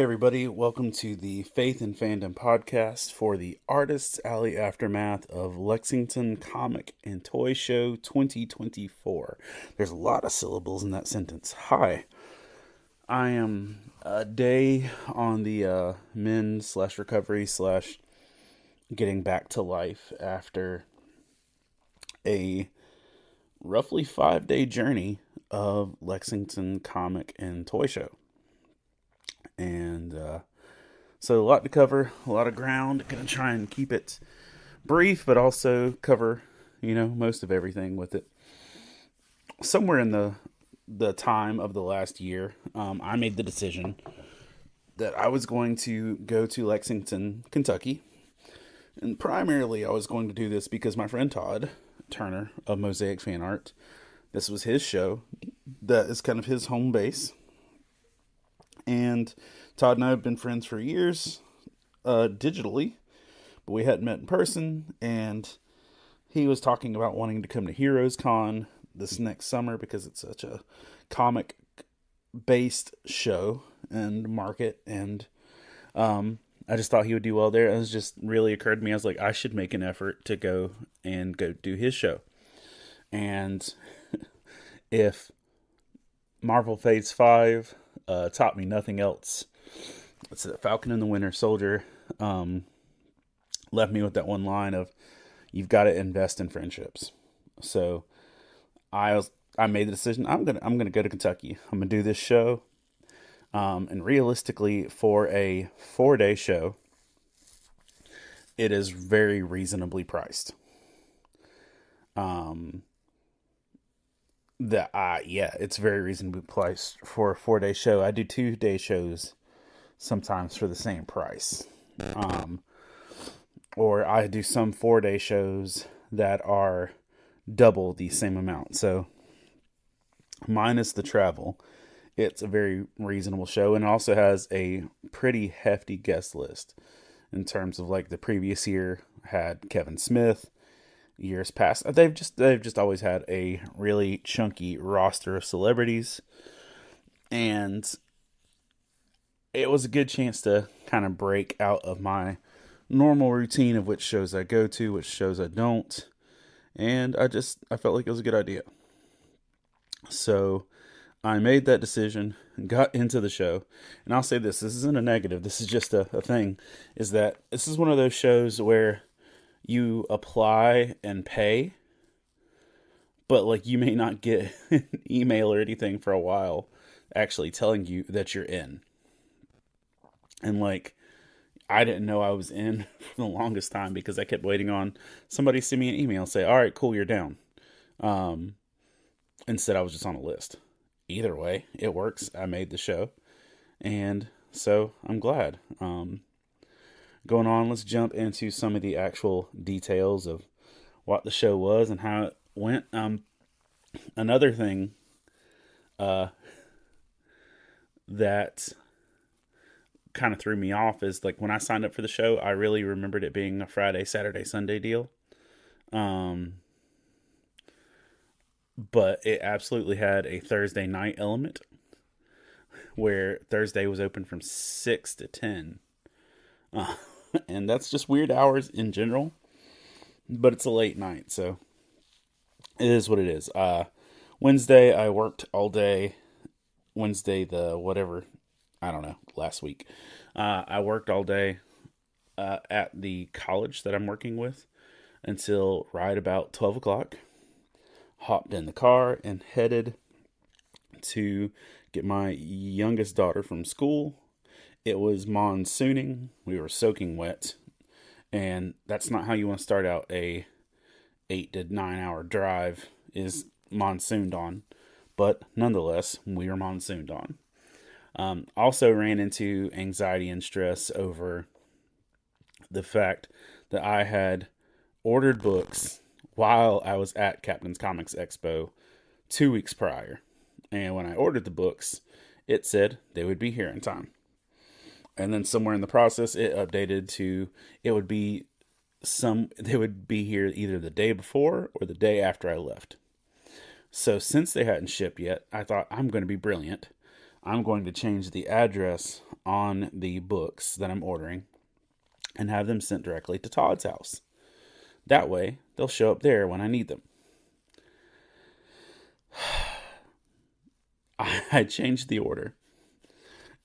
Hey everybody, welcome to the Faith and Fandom podcast for the Artists Alley Aftermath of Lexington Comic and Toy Show 2024. There's a lot of syllables in that sentence. Hi, I am a day on the mend slash recovery slash getting back to life after a roughly 5-day journey of Lexington Comic and Toy Show. And so a lot to cover, a lot of ground. Gonna try and keep it brief, but also cover, most of everything with it. Somewhere in the time of the last year, I made the decision that I was going to go to Lexington, Kentucky. And primarily I was going to do this because my friend Todd Turner of Mosaic Fan Art, this was his show. That is kind of his home base. And Todd and I have been friends for years, digitally, but we hadn't met in person. And he was talking about wanting to come to Heroes Con this next summer because it's such a comic-based show and market. And I just thought he would do well there. It was just really occurred to me. I was like, I should make an effort to go do his show. And if Marvel Phase 5 taught me nothing else, it's that Falcon and the Winter Soldier left me with that one line of, you've got to invest in friendships. So I made the decision, I'm gonna go to Kentucky. I'm gonna do this show. And realistically, for a 4-day show, it is very reasonably priced. It's very reasonably priced for a 4-day show. I do 2-day shows sometimes for the same price. Or I do some 4-day shows that are double the same amount. So minus the travel, it's a very reasonable show, and it also has a pretty hefty guest list in terms of, like, the previous year had Kevin Smith. Years past, they've just always had a really chunky roster of celebrities, and it was a good chance to kind of break out of my normal routine of which shows I go to, which shows I don't, and I felt like it was a good idea. So I made that decision and got into the show. And I'll say this isn't a negative, this is just a thing, is that this is one of those shows where you apply and pay, but like you may not get an email or anything for a while actually telling you that you're in. And like, I didn't know I was in for the longest time because I kept waiting on somebody to send me an email and say, all right, cool, you're down. Instead I was just on a list. Either way, it works. I made the show. And so I'm glad. Going on, let's jump into some of the actual details of what the show was and how it went. Another thing that kind of threw me off is, like, when I signed up for the show, I really remembered it being a Friday, Saturday, Sunday deal. But it absolutely had a Thursday night element where Thursday was open from 6 to 10. And that's just weird hours in general, but it's a late night, so it is what it is. Wednesday, I worked all day. Wednesday, last week. I worked all day at the college that I'm working with until right about 12 o'clock. Hopped in the car and headed to get my youngest daughter from school. It was monsooning. We were soaking wet. And that's not how you want to start out a 8 to 9 hour drive, is monsooned on. But nonetheless, we were monsooned on. Also ran into anxiety and stress over the fact that I had ordered books while I was at Captain's Comics Expo 2 weeks prior. And when I ordered the books, it said they would be here in time. And then somewhere in the process, it updated to, they would be here either the day before or the day after I left. So since they hadn't shipped yet, I thought, I'm going to be brilliant. I'm going to change the address on the books that I'm ordering and have them sent directly to Todd's house. That way, they'll show up there when I need them. I changed the order,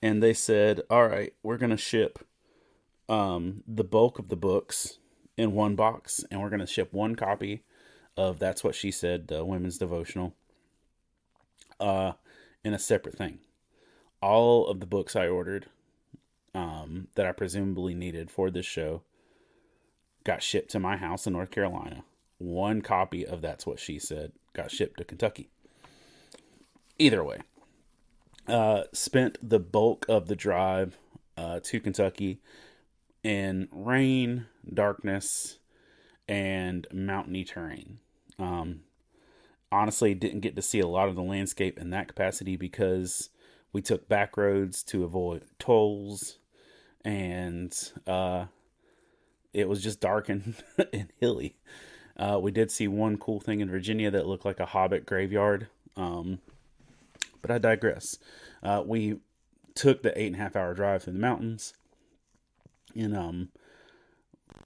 and they said, all right, we're going to ship the bulk of the books in one box, and we're going to ship one copy of That's What She Said, the women's devotional, in a separate thing. All of the books I ordered that I presumably needed for this show got shipped to my house in North Carolina. One copy of That's What She Said got shipped to Kentucky. Either way, spent the bulk of the drive to Kentucky in rain, darkness, and mountainy terrain. Honestly, didn't get to see a lot of the landscape in that capacity because we took back roads to avoid tolls, and it was just dark and, and hilly. We did see one cool thing in Virginia that looked like a Hobbit graveyard, but I digress. We took the 8.5 hour drive through the mountains, and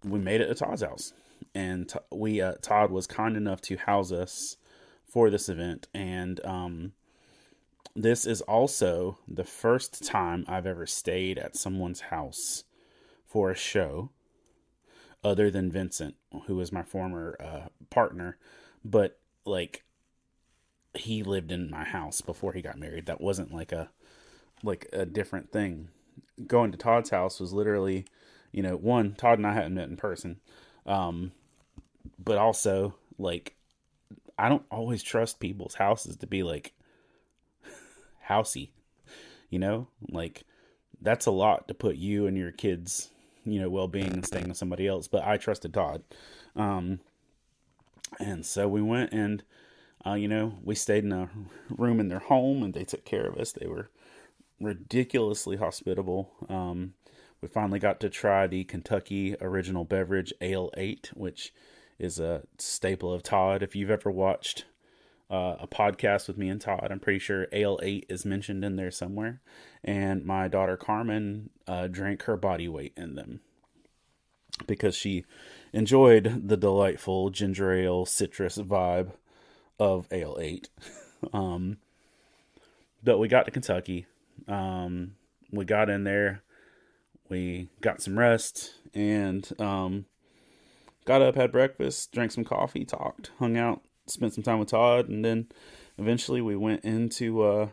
we made it to Todd's house. And Todd was kind enough to house us for this event, and this is also the first time I've ever stayed at someone's house for a show, other than Vincent, who was my former partner. But like, he lived in my house before he got married. That wasn't like a different thing. Going to Todd's house was literally, one, Todd and I hadn't met in person, but also like, I don't always trust people's houses to be like housey, like that's a lot to put you and your kids, well-being and staying with somebody else. But I trusted Todd. And so we went and, we stayed in a room in their home, and they took care of us. They were ridiculously hospitable. We finally got to try the Kentucky original beverage Ale 8, which is a staple of Todd. If you've ever watched a podcast with me and Todd, I'm pretty sure Ale 8 is mentioned in there somewhere. And my daughter Carmen drank her body weight in them because she enjoyed the delightful ginger ale citrus vibe of Ale 8. But we got to Kentucky. We got in there. We got some rest and got up, had breakfast, drank some coffee, talked, hung out, spent some time with Todd, and then eventually we went into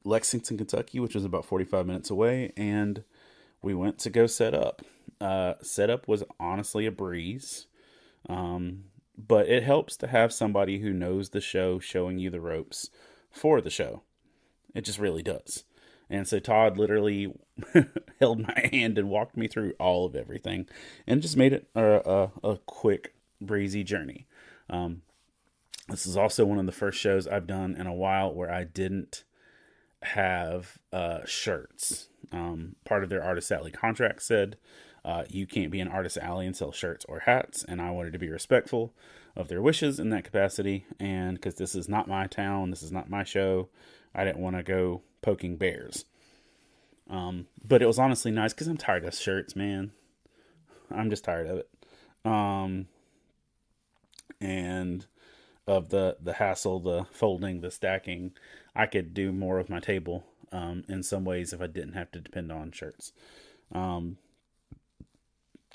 Lexington, Kentucky, which was about 45 minutes away, and we went to go set up. Setup was honestly a breeze, but it helps to have somebody who knows the show showing you the ropes for the show. It just really does. And so Todd literally held my hand and walked me through all of everything, and just made it a quick, breezy journey. This is also one of the first shows I've done in a while where I didn't have shirts. Part of their Artist Alley contract said you can't be an Artist Alley and sell shirts or hats, and I wanted to be respectful of their wishes in that capacity, and because this is not my town, this is not my show, I didn't want to go poking bears. But it was honestly nice because I'm tired of shirts, man. I'm just tired of it. And of the hassle, the folding, the stacking. I could do more with my table in some ways if I didn't have to depend on shirts.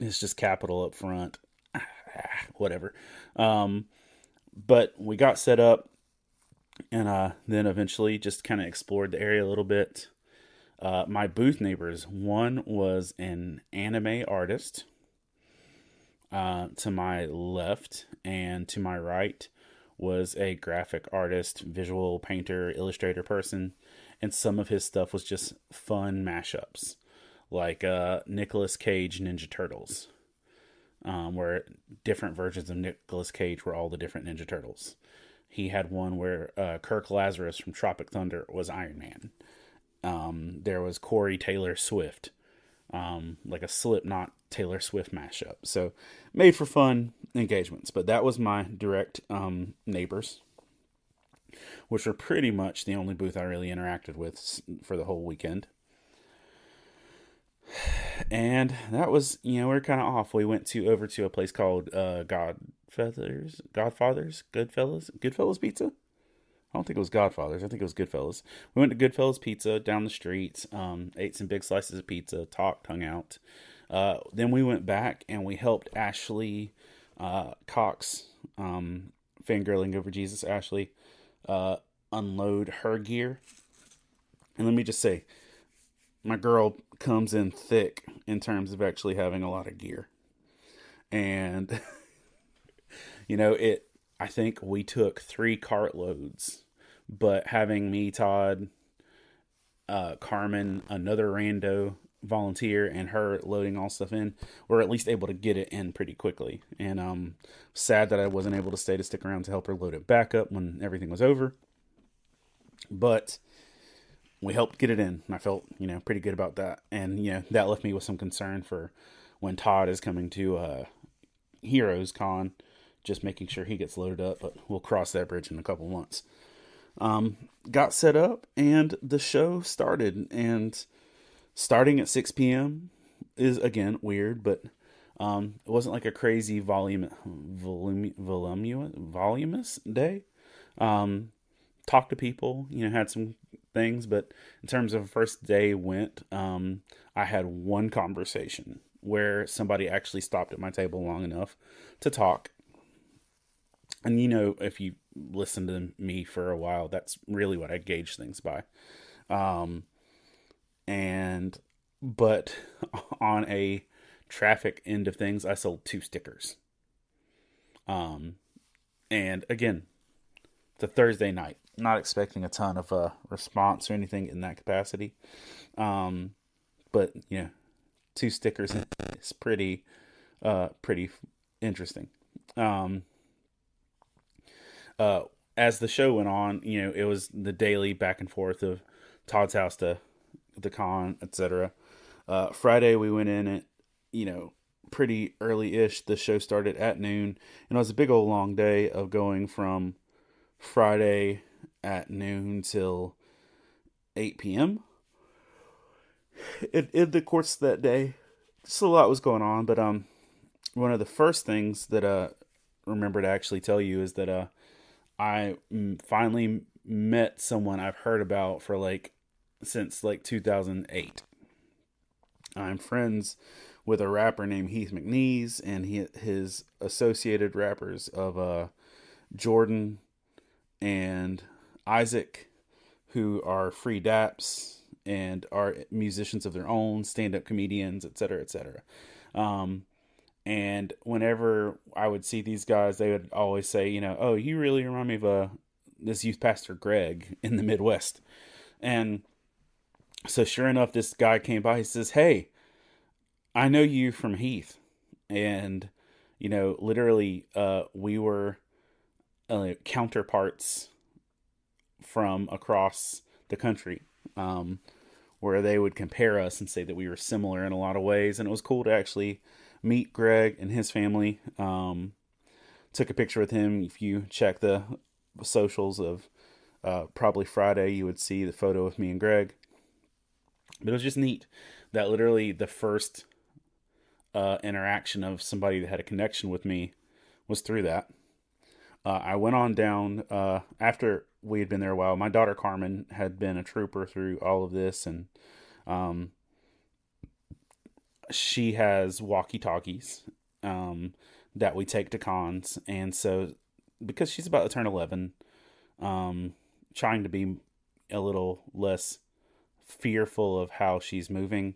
It's just capital up front. Whatever. But we got set up, and then eventually just kind of explored the area a little bit. My booth neighbors, one was an anime artist to my left, and to my right was a graphic artist, visual painter, illustrator person, and some of his stuff was just fun mashups, like Nicolas Cage Ninja Turtles, where different versions of Nicolas Cage were all the different Ninja Turtles. He had one where Kirk Lazarus from Tropic Thunder was Iron Man. There was Corey Taylor Swift, like a Slipknot Taylor Swift mashup. So made for fun engagements, but that was my direct neighbors. which were pretty much the only booth I really interacted with for the whole weekend. And that was, we were kind of off. We went over to a place called Goodfellas Pizza. I don't think it was Godfathers. I think it was Goodfellas. We went to Goodfellas Pizza down the street, ate some big slices of pizza, talked, hung out. Then we went back and we helped Ashley Cox, Fangirling Over Jesus, Ashley, unload her gear. And let me just say, my girl comes in thick in terms of actually having a lot of gear. And, I think we took 3 cartloads, but having me, Todd, Carmen, another rando volunteer, and her loading all stuff in, we're at least able to get it in pretty quickly. And sad that I wasn't able to stick around to help her load it back up when everything was over. But we helped get it in, and I felt, pretty good about that. And, that left me with some concern for when Todd is coming to Heroes Con, just making sure he gets loaded up, but we'll cross that bridge in a couple months. Got set up, and the show started, and starting at 6 p.m. is, again, weird, but it wasn't like a crazy voluminous day. Talked to people, had some things, but in terms of first day went, I had one conversation where somebody actually stopped at my table long enough to talk. And if you listen to me for a while, that's really what I gauge things by. But on a traffic end of things, I sold 2 stickers. And again, it's a Thursday night. Not expecting a ton of response or anything in that capacity. But 2 stickers is pretty interesting. As the show went on, it was the daily back and forth of Todd's house to the con, etc. Friday we went in at, pretty early-ish. The show started at noon, and it was a big old long day of going from Friday at noon till 8 p.m. In the course of that day, just a lot was going on, but one of the first things that I remember to actually tell you is that I finally met someone I've heard about for since 2008. I'm friends with a rapper named Heath McNeese, and his associated rappers of Jordan and Isaac, who are free daps and are musicians of their own, stand-up comedians, etc., etc. And whenever I would see these guys, they would always say, oh, you really remind me of this youth pastor Greg in the Midwest. And so sure enough, this guy came by. He says, hey, I know you from Heath. And, literally we were counterparts from across the country, where they would compare us and say that we were similar in a lot of ways. And it was cool to actually meet Greg and his family. Took a picture with him. If you check the socials of probably Friday, you would see the photo of me and Greg. But it was just neat that literally the first interaction of somebody that had a connection with me was through that. I went on down after we had been there a while. My daughter Carmen had been a trooper through all of this, and she has walkie-talkies that we take to cons. And so because she's about to turn 11, trying to be a little less fearful of how she's moving.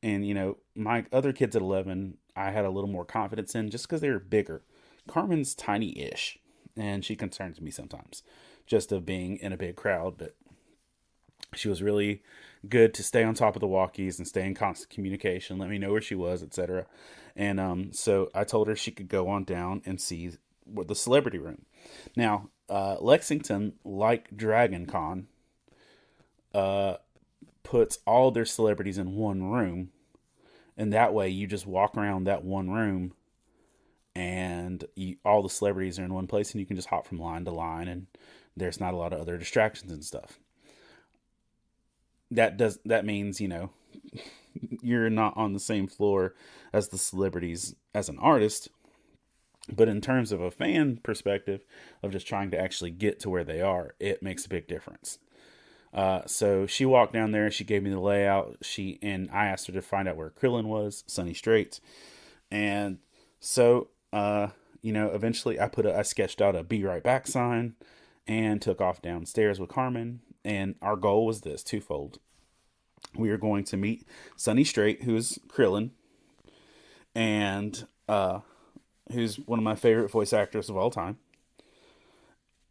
And, my other kids at 11, I had a little more confidence in just because they were bigger. Carmen's tiny-ish, and she concerns me sometimes just of being in a big crowd. But she was really good to stay on top of the walkies and stay in constant communication, let me know where she was, etc. And so I told her she could go on down and see the celebrity room. Now, Lexington, like Dragon Con, puts all their celebrities in one room, and that way you just walk around that one room and all the celebrities are in one place, and you can just hop from line to line, and there's not a lot of other distractions and stuff. That means, you're not on the same floor as the celebrities as an artist, but in terms of a fan perspective of just trying to actually get to where they are, it makes a big difference. So she walked down there, she gave me the layout, and I asked her to find out where Krillin was, Sunny Straits. And so, eventually I sketched out a "Be Right Back" sign and took off downstairs with Carmen. And our goal was this twofold. We are going to meet Sunny Strait, who is Krillin, and who's one of my favorite voice actors of all time.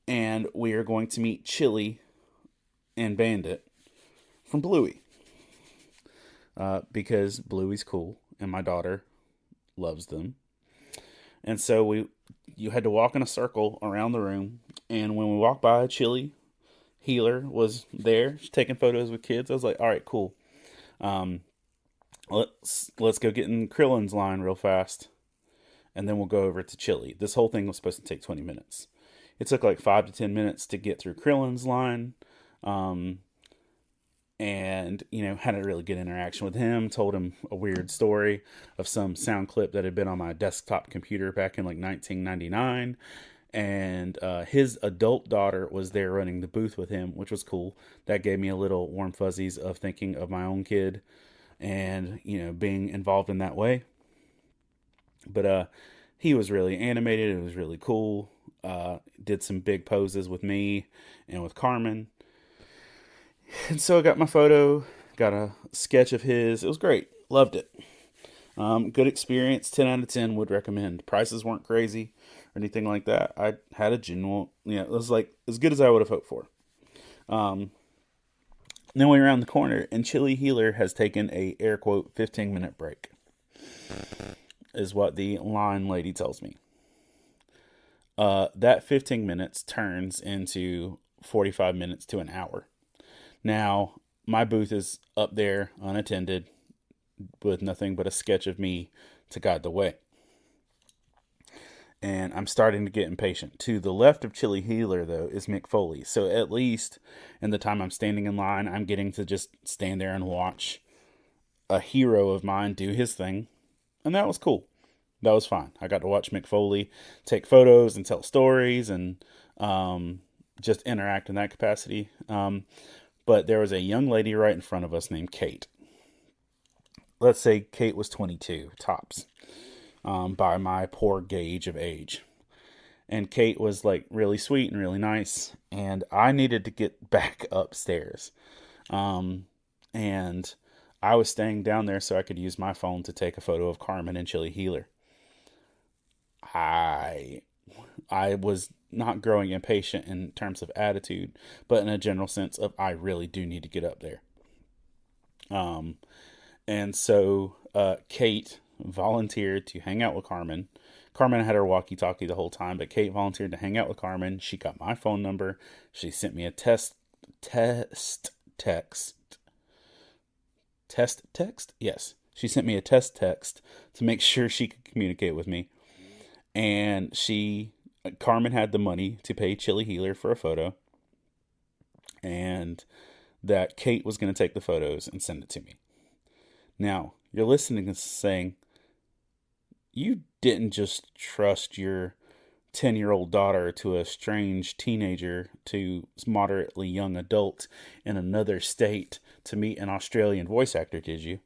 And we are going to meet Chili and Bandit from Bluey. Because Bluey's cool, and my daughter loves them. And so you had to walk in a circle around the room, and when we walked by, Chili Healer was there taking photos with kids. I was like, all right, cool. Let's go get in Krillin's line real fast, and then we'll go over to Chili. This whole thing was supposed to take 20 minutes. It took like 5 to 10 minutes to get through Krillin's line. And had a really good interaction with him. Told him a weird story of some sound clip that had been on my desktop computer back in like 1999. And his adult daughter was there running the booth with him, which was cool. That gave me a little warm fuzzies of thinking of my own kid and being involved in that way. But he was really animated. It was really cool. Did some big poses with me and with Carmen. And so I got my photo, got a sketch of his. It was great. Loved it. Good experience. 10 out of 10 would recommend. Prices weren't crazy or anything like that. I had a general, it was like as good as I would have hoped for. Then we went around the corner, and Chili Healer has taken a air quote 15-minute break, is what the line lady tells me. That 15 minutes turns into 45 minutes to an hour. Now, my booth is up there unattended with nothing but a sketch of me to guide the way. And I'm starting to get impatient. To the left of Chili Healer, though, is Mick Foley. So at least in the time I'm standing in line, I'm getting to just stand there and watch a hero of mine do his thing. And that was cool. That was fine. I got to watch Mick Foley take photos and tell stories and just interact in that capacity. But there was a young lady right in front of us named Kate. Let's say Kate was 22, tops, by my poor gauge of age. And Kate was like really sweet and really nice. And I needed to get back upstairs. And I was staying down there so I could use my phone to take a photo of Carmen and Chili Healer. I was not growing impatient in terms of attitude, but in a general sense of I really do need to get up there. And so Kate volunteered to hang out with Carmen. Carmen had her walkie-talkie the whole time, but Kate volunteered to hang out with Carmen. She got my phone number. She sent me a test text. Yes. She sent me a test text to make sure she could communicate with me. And Carmen had the money to pay Chili Healer for a photo. And that Kate was going to take the photos and send it to me. Now, you're listening and saying, you didn't just trust your 10-year-old daughter to a strange teenager to moderately young adult in another state to meet an Australian voice actor, did you?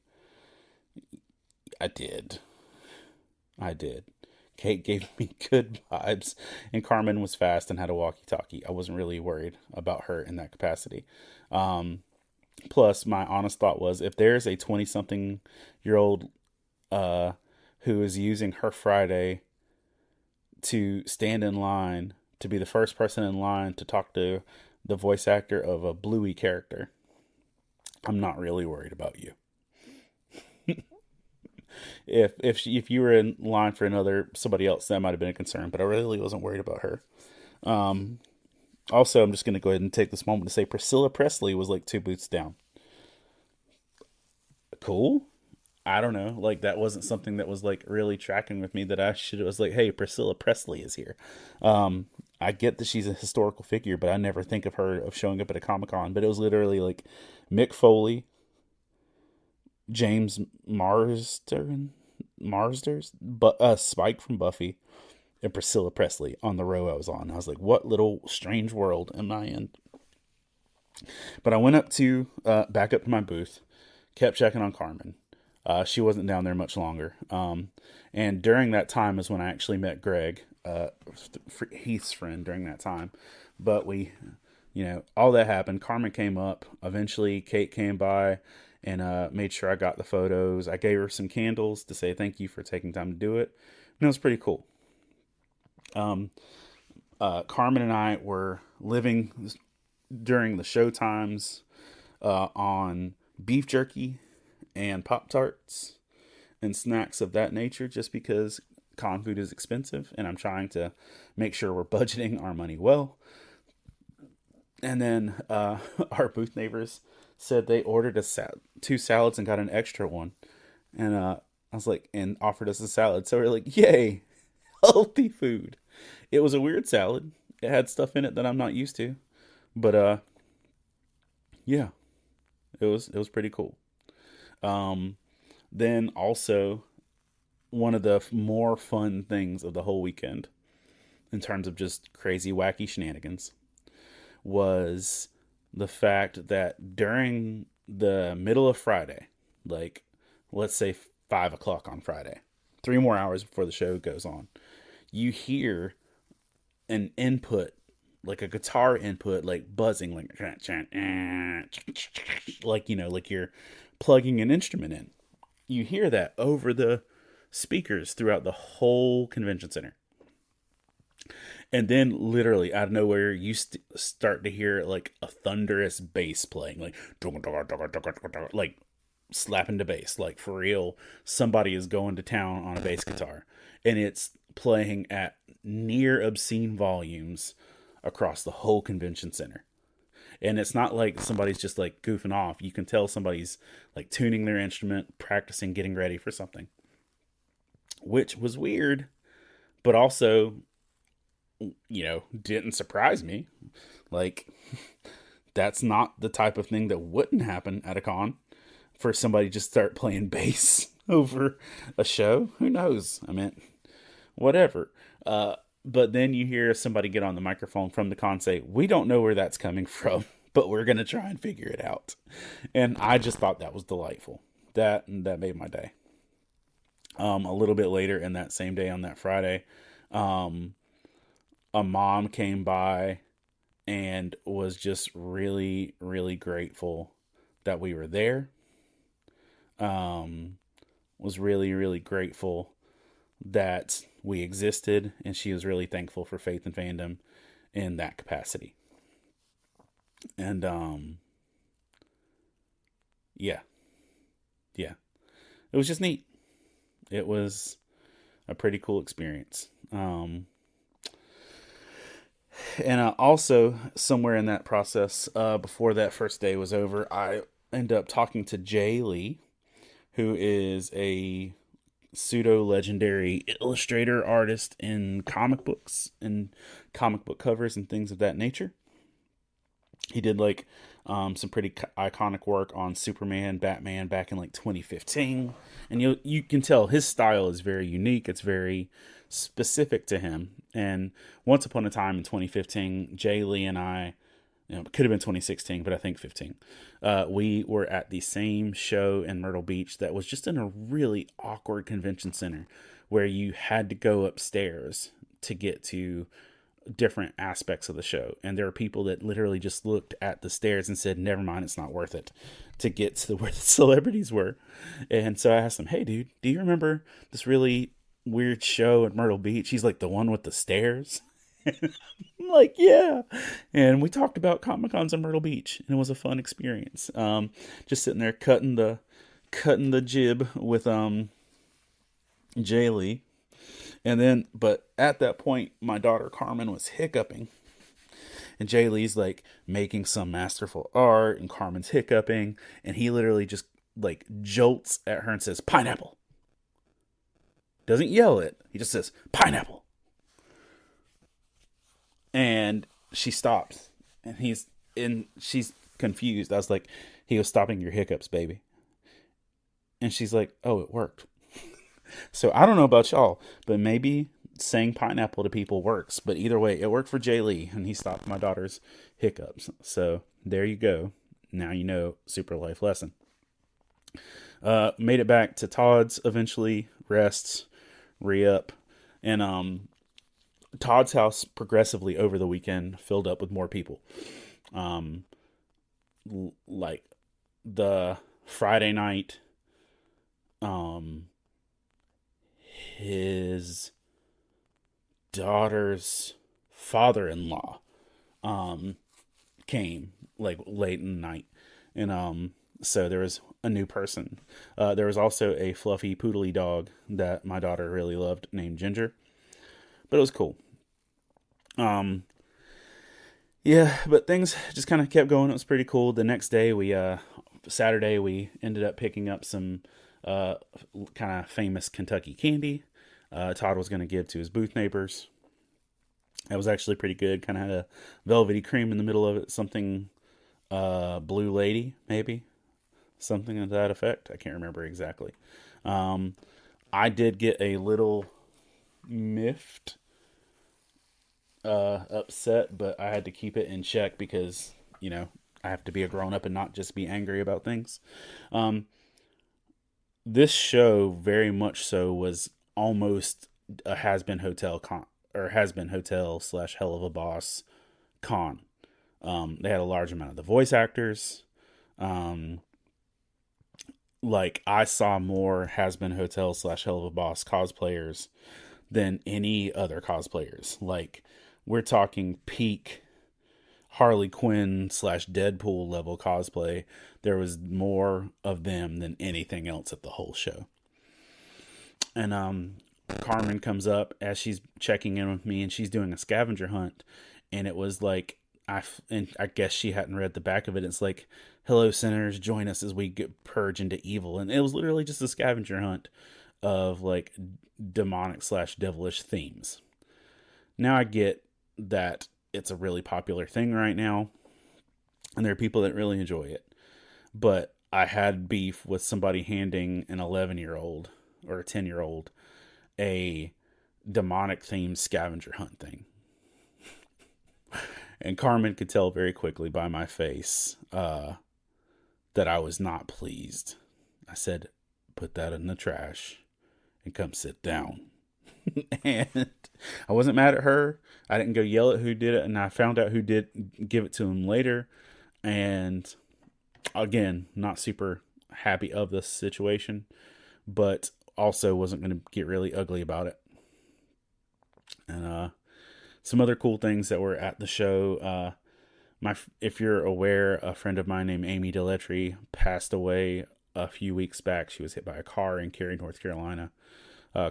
I did. Kate gave me good vibes, and Carmen was fast and had a walkie-talkie. I wasn't really worried about her in that capacity. Plus, my honest thought was, if there's a 20-something-year-old who is using her Friday to stand in line, to be the first person in line to talk to the voice actor of a Bluey character, I'm not really worried about you. If you were in line for somebody else, that might have been a concern, but I really wasn't worried about her. Also, I'm just going to go ahead and take this moment to say Priscilla Presley was like 2 booths down. Cool. I don't know. Like, that wasn't something that was like really tracking with me that I was like, hey, Priscilla Presley is here. I get that she's a historical figure, but I never think of her of showing up at a Comic-Con. But it was literally like Mick Foley, James Marsden, but Spike from Buffy, and Priscilla Presley on the row I was on. I was like, what little strange world am I in? But I went up to back up to my booth, kept checking on Carmen. She wasn't down there much longer. And during that time is when I actually met Greg, Heath's friend, during that time. But we, all that happened. Carmen came up. Eventually, Kate came by and made sure I got the photos. I gave her some candles to say thank you for taking time to do it. And it was pretty cool. Carmen and I were living during the show times on beef jerky and Pop-Tarts and snacks of that nature, just because con food is expensive and I'm trying to make sure we're budgeting our money well. And then our booth neighbors said they ordered two salads and got an extra one. And I was like, and offered us a salad. So we're like, yay, healthy food. It was a weird salad. It had stuff in it that I'm not used to. But yeah, it was pretty cool. Then also, one of the more fun things of the whole weekend, in terms of just crazy, wacky shenanigans, was the fact that during the middle of Friday, like, let's say 5 o'clock on Friday, 3 more hours before the show goes on, you hear an input, like a guitar input, like buzzing, like like you're plugging an instrument in. You hear that over the speakers throughout the whole convention center. And then literally out of nowhere, you start to hear like a thunderous bass playing, like slapping the bass, like for real. Somebody is going to town on a bass guitar, and it's playing at near obscene volumes across the whole convention center. And it's not like somebody's just like goofing off. You can tell somebody's like tuning their instrument, practicing, getting ready for something, which was weird, but also, didn't surprise me. Like, that's not the type of thing that wouldn't happen at a con, for somebody just start playing bass over a show. Who knows? I mean, whatever. But then you hear somebody get on the microphone from the con say, we don't know where that's coming from, but we're going to try and figure it out. And I just thought that was delightful. That made my day. A little bit later in that same day, on that Friday, a mom came by and was just really, really grateful that we were there. Was really, really grateful that we existed, and she was really thankful for Faith and Fandom in that capacity. And yeah, it was just neat. It was a pretty cool experience. And also, somewhere in that process, before that first day was over, I ended up talking to Jay Lee, who is a pseudo-legendary illustrator, artist in comic books and comic book covers and things of that nature. He did like some pretty iconic work on Superman, Batman back in like 2015, and you can tell his style is very unique. It's very specific to him. And once upon a time in 2015, Jay Lee and I, it could have been 2016, but I think 15. We were at the same show in Myrtle Beach that was just in a really awkward convention center where you had to go upstairs to get to different aspects of the show. And there were people that literally just looked at the stairs and said, never mind, it's not worth it, to get to where the celebrities were. And so I asked him, hey, dude, do you remember this really weird show at Myrtle Beach? He's like, the one with the stairs? I'm like, yeah. And we talked about Comic-Cons in Myrtle Beach, and it was a fun experience. Just sitting there cutting the jib with Jay Lee. And then, but at that point, my daughter Carmen was hiccuping, and Jay Lee's like making some masterful art, and Carmen's hiccuping, and he literally just like jolts at her and says, pineapple. Doesn't yell it. He just says, pineapple. And she stops, and she's confused. I was like, he was stopping your hiccups, baby. And she's like, oh, it worked. So I don't know about y'all, but maybe saying pineapple to people works. But either way, it worked for Jay Lee, and he stopped my daughter's hiccups. So there you go. Now you know, super life lesson. Made it back to Todd's eventually, rests, re-up. And Todd's house progressively over the weekend filled up with more people. Um, like the Friday night, um, his daughter's father-in-law came like late in the night, and so there was a new person. There was also a fluffy poodly dog that my daughter really loved named Ginger, but it was cool. um yeah, but things just kind of kept going. It was pretty cool. The next day, we Saturday, we ended up picking up some uh kind of famous Kentucky candy. Todd was going to give to his booth neighbors. That was actually pretty good. Kind of had a velvety cream in the middle of it. Something Blue Lady, maybe. Something of that effect. I can't remember exactly. Um, I did get a little miffed, upset, but I had to keep it in check because, I have to be a grown up and not just be angry about things. Um, this show very much so was almost a has been hotel con, or has been hotel slash hell of a boss con. They had a large amount of the voice actors. Um, like I saw more has been hotel slash hell of a boss cosplayers than any other cosplayers. Like we're talking peak Harley Quinn slash Deadpool level cosplay. There was more of them than anything else at the whole show. And Carmen comes up as she's checking in with me, and she's doing a scavenger hunt, and it was like and I guess she hadn't read the back of it. It's like, "Hello, sinners, join us as we get purge into evil," and it was literally just a scavenger hunt of like demonic slash devilish themes. Now I get that it's a really popular thing right now, and there are people that really enjoy it, but I had beef with somebody handing an 11-year-old or a 10-year-old a demonic themed scavenger hunt thing. And Carmen could tell very quickly by my face that I was not pleased. I said, "Put that in the trash and come sit down." And I wasn't mad at her. I didn't go yell at who did it, and I found out who did give it to him later. And again, not super happy of this situation, but also wasn't going to get really ugly about it. And some other cool things that were at the show. If you're aware, a friend of mine named Amy Deletry passed away a few weeks back. She was hit by a car in Cary, North Carolina,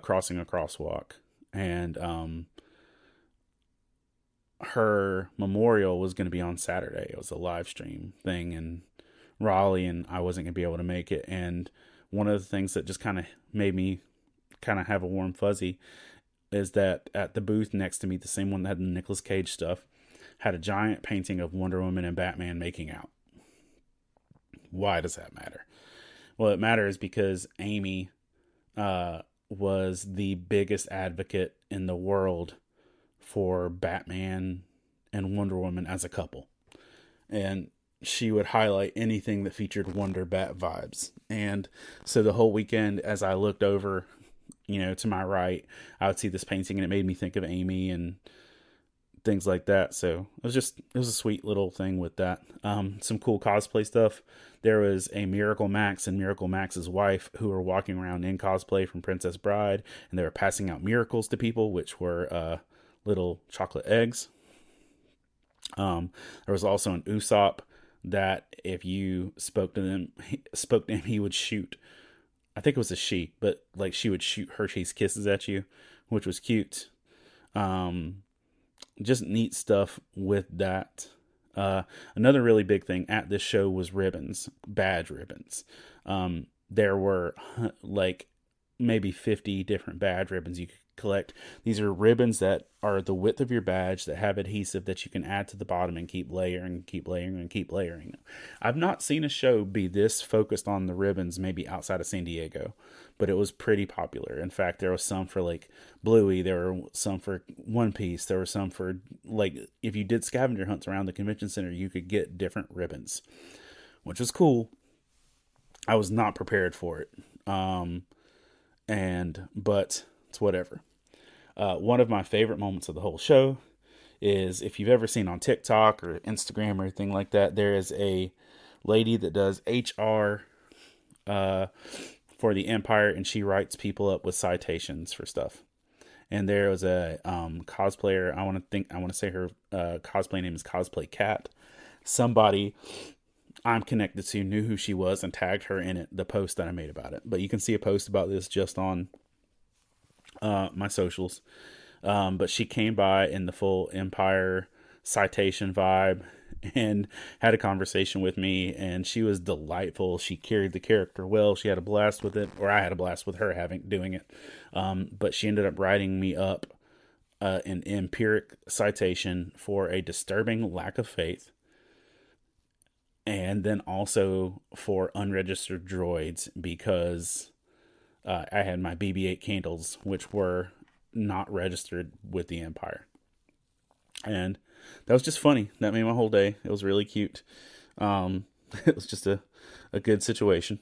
crossing a crosswalk, and her memorial was going to be on Saturday. It was a live stream thing in Raleigh, and I wasn't going to be able to make it. And one of the things that just kind of made me kind of have a warm fuzzy is that at the booth next to me, the same one that had the Nicolas Cage stuff, had a giant painting of Wonder Woman and Batman making out. Why does that matter? Well, it matters because Amy was the biggest advocate in the world for Batman and Wonder Woman as a couple. And she would highlight anything that featured Wonder Bat vibes. And so the whole weekend, as I looked over, to my right, I would see this painting, and it made me think of Amy and things like that. So it was a sweet little thing with that. Some cool cosplay stuff. There was a Miracle Max and Miracle Max's wife who were walking around in cosplay from Princess Bride, and they were passing out miracles to people, which were little chocolate eggs. There was also an Usopp that if you spoke to him, he would shoot. I think it was a she, but like she would shoot Hershey's Kisses at you, which was cute. Just neat stuff with that. Another really big thing at this show was ribbons, badge ribbons. There were like maybe 50 different badge ribbons you could collect. These are ribbons that are the width of your badge that have adhesive that you can add to the bottom and keep layering, keep layering, and keep layering. I've not seen a show be this focused on the ribbons, maybe outside of San Diego, but it was pretty popular. In fact, there was some for like Bluey, there were some for One Piece, there were some for like if you did scavenger hunts around the convention center, you could get different ribbons, which was cool. I was not prepared for it. But it's whatever. One of my favorite moments of the whole show is if you've ever seen on TikTok or Instagram or anything like that, there is a lady that does HR for the Empire, and she writes people up with citations for stuff. And there was a cosplayer. I want to say her cosplay name is Cosplay Cat. Somebody I'm connected to knew who she was and tagged her in the post that I made about it. But you can see a post about this just on my socials. But she came by in the full Empire citation vibe and had a conversation with me, and she was delightful. She carried the character well. She had a blast with it, or I had a blast with her doing it. But she ended up writing me up an empiric citation for a disturbing lack of faith, and then also for unregistered droids because I had my BB-8 candles, which were not registered with the Empire. And that was just funny. That made my whole day. It was really cute. It was just a good situation.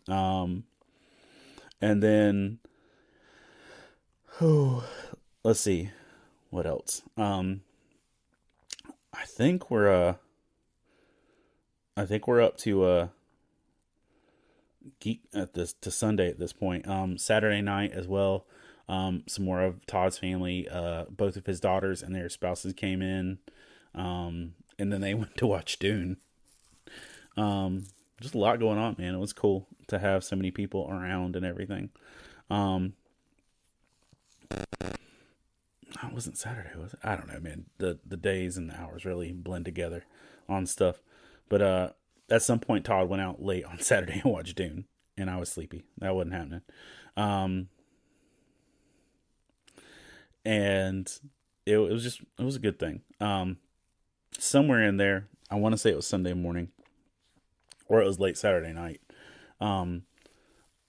And then, let's see, what else? I think we're up to geek at this to Sunday at this point. Saturday night as well. Some more of Todd's family, both of his daughters and their spouses came in, and then they went to watch Dune. Just a lot going on, man. It was cool to have so many people around and everything. It wasn't Saturday, was it? I don't know, man. The days and the hours really blend together on stuff. But at some point, Todd went out late on Saturday and watched Dune, and I was sleepy. That wasn't happening. And it was a good thing. Somewhere in there, I want to say it was Sunday morning, or it was late Saturday night.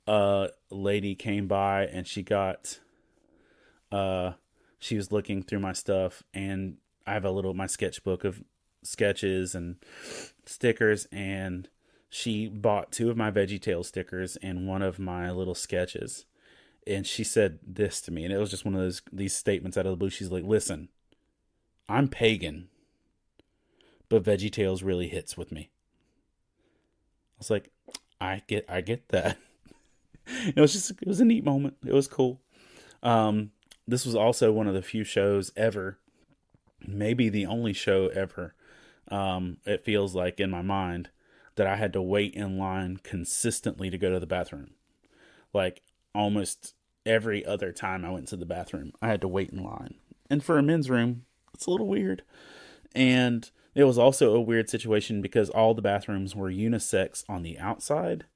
A lady came by and she was looking through my stuff, and I have my sketchbook of sketches and stickers, and she bought 2 of my VeggieTales stickers and 1 of my little sketches. And she said this to me, and it was just one of these statements out of the blue. She's like, "Listen, I'm pagan, but VeggieTales really hits with me." I was like, I get that. It was a neat moment. It was cool. This was also one of the few shows ever, maybe the only show ever, it feels like in my mind, that I had to wait in line consistently to go to the bathroom. Like, almost every other time I went to the bathroom, I had to wait in line. And for a men's room, it's a little weird. And it was also a weird situation because all the bathrooms were unisex on the outside.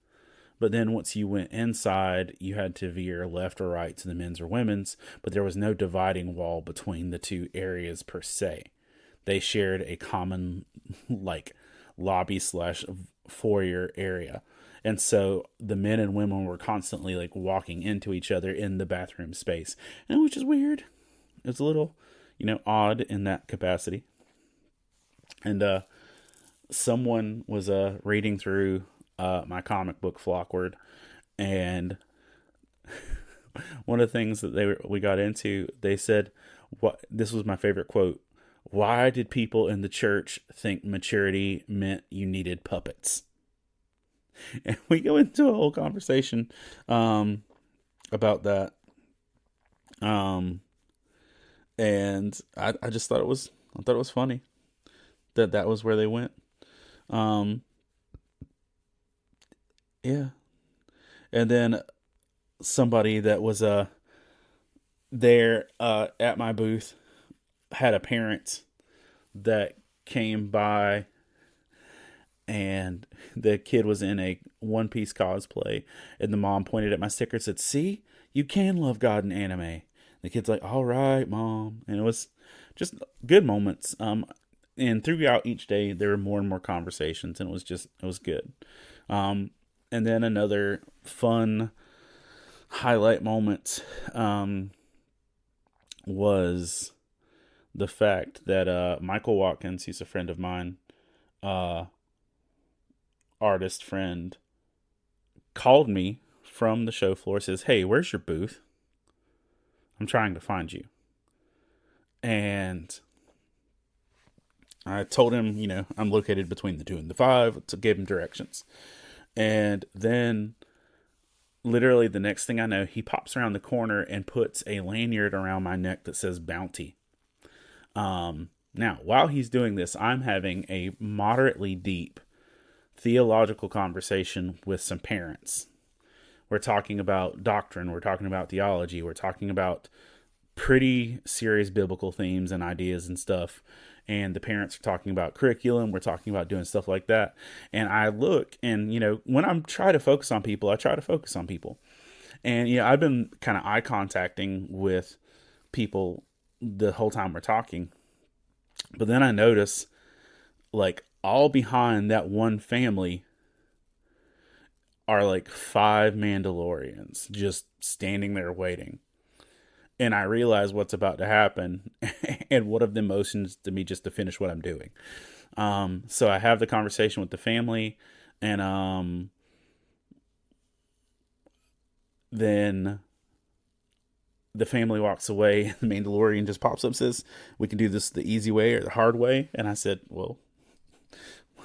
But then once you went inside, you had to veer left or right to the men's or women's. But there was no dividing wall between the two areas per se. They shared a common, like, lobby / foyer area. And so the men and women were constantly like walking into each other in the bathroom space. And which is weird. It's a little, odd in that capacity. And someone was reading through my comic book Flockward, and one of the things that we got into, they said, this was my favorite quote: "Why did people in the church think maturity meant you needed puppets?" And we go into a whole conversation about that. And I just thought it was funny that was where they went. Yeah. And then somebody that was there at my booth had a parent that came by, and the kid was in a One Piece cosplay, and the mom pointed at my sticker and said, "See, you can love God in anime. The kid's like, all right, Mom. And it was just good moments. And throughout each day, there were more and more conversations, and it was good. And then another fun highlight moment was the fact that Michael Watkins, he's a friend of mine, uh, artist friend, called me from the show floor, says, "Hey, where's your booth? I'm trying to find you." And I told him, I'm located between the 2 and the 5, to give him directions. And then literally the next thing I know, he pops around the corner and puts a lanyard around my neck that says Bounty. Now, while he's doing this, I'm having a moderately deep theological conversation with some parents. We're talking about doctrine. We're talking about theology. We're talking about pretty serious biblical themes and ideas and stuff. And the parents are talking about curriculum. We're talking about doing stuff like that. And I look, and, when I'm trying to focus on people, I try to focus on people. And, I've been kind of eye contacting with people the whole time we're talking. But then I notice, like, all behind that one family are like 5 Mandalorians just standing there waiting. And I realize what's about to happen, and one of them motions to me just to finish what I'm doing. So I have the conversation with the family, and then the family walks away. The Mandalorian just pops up and says, "We can do this the easy way or the hard way." And I said, "Well,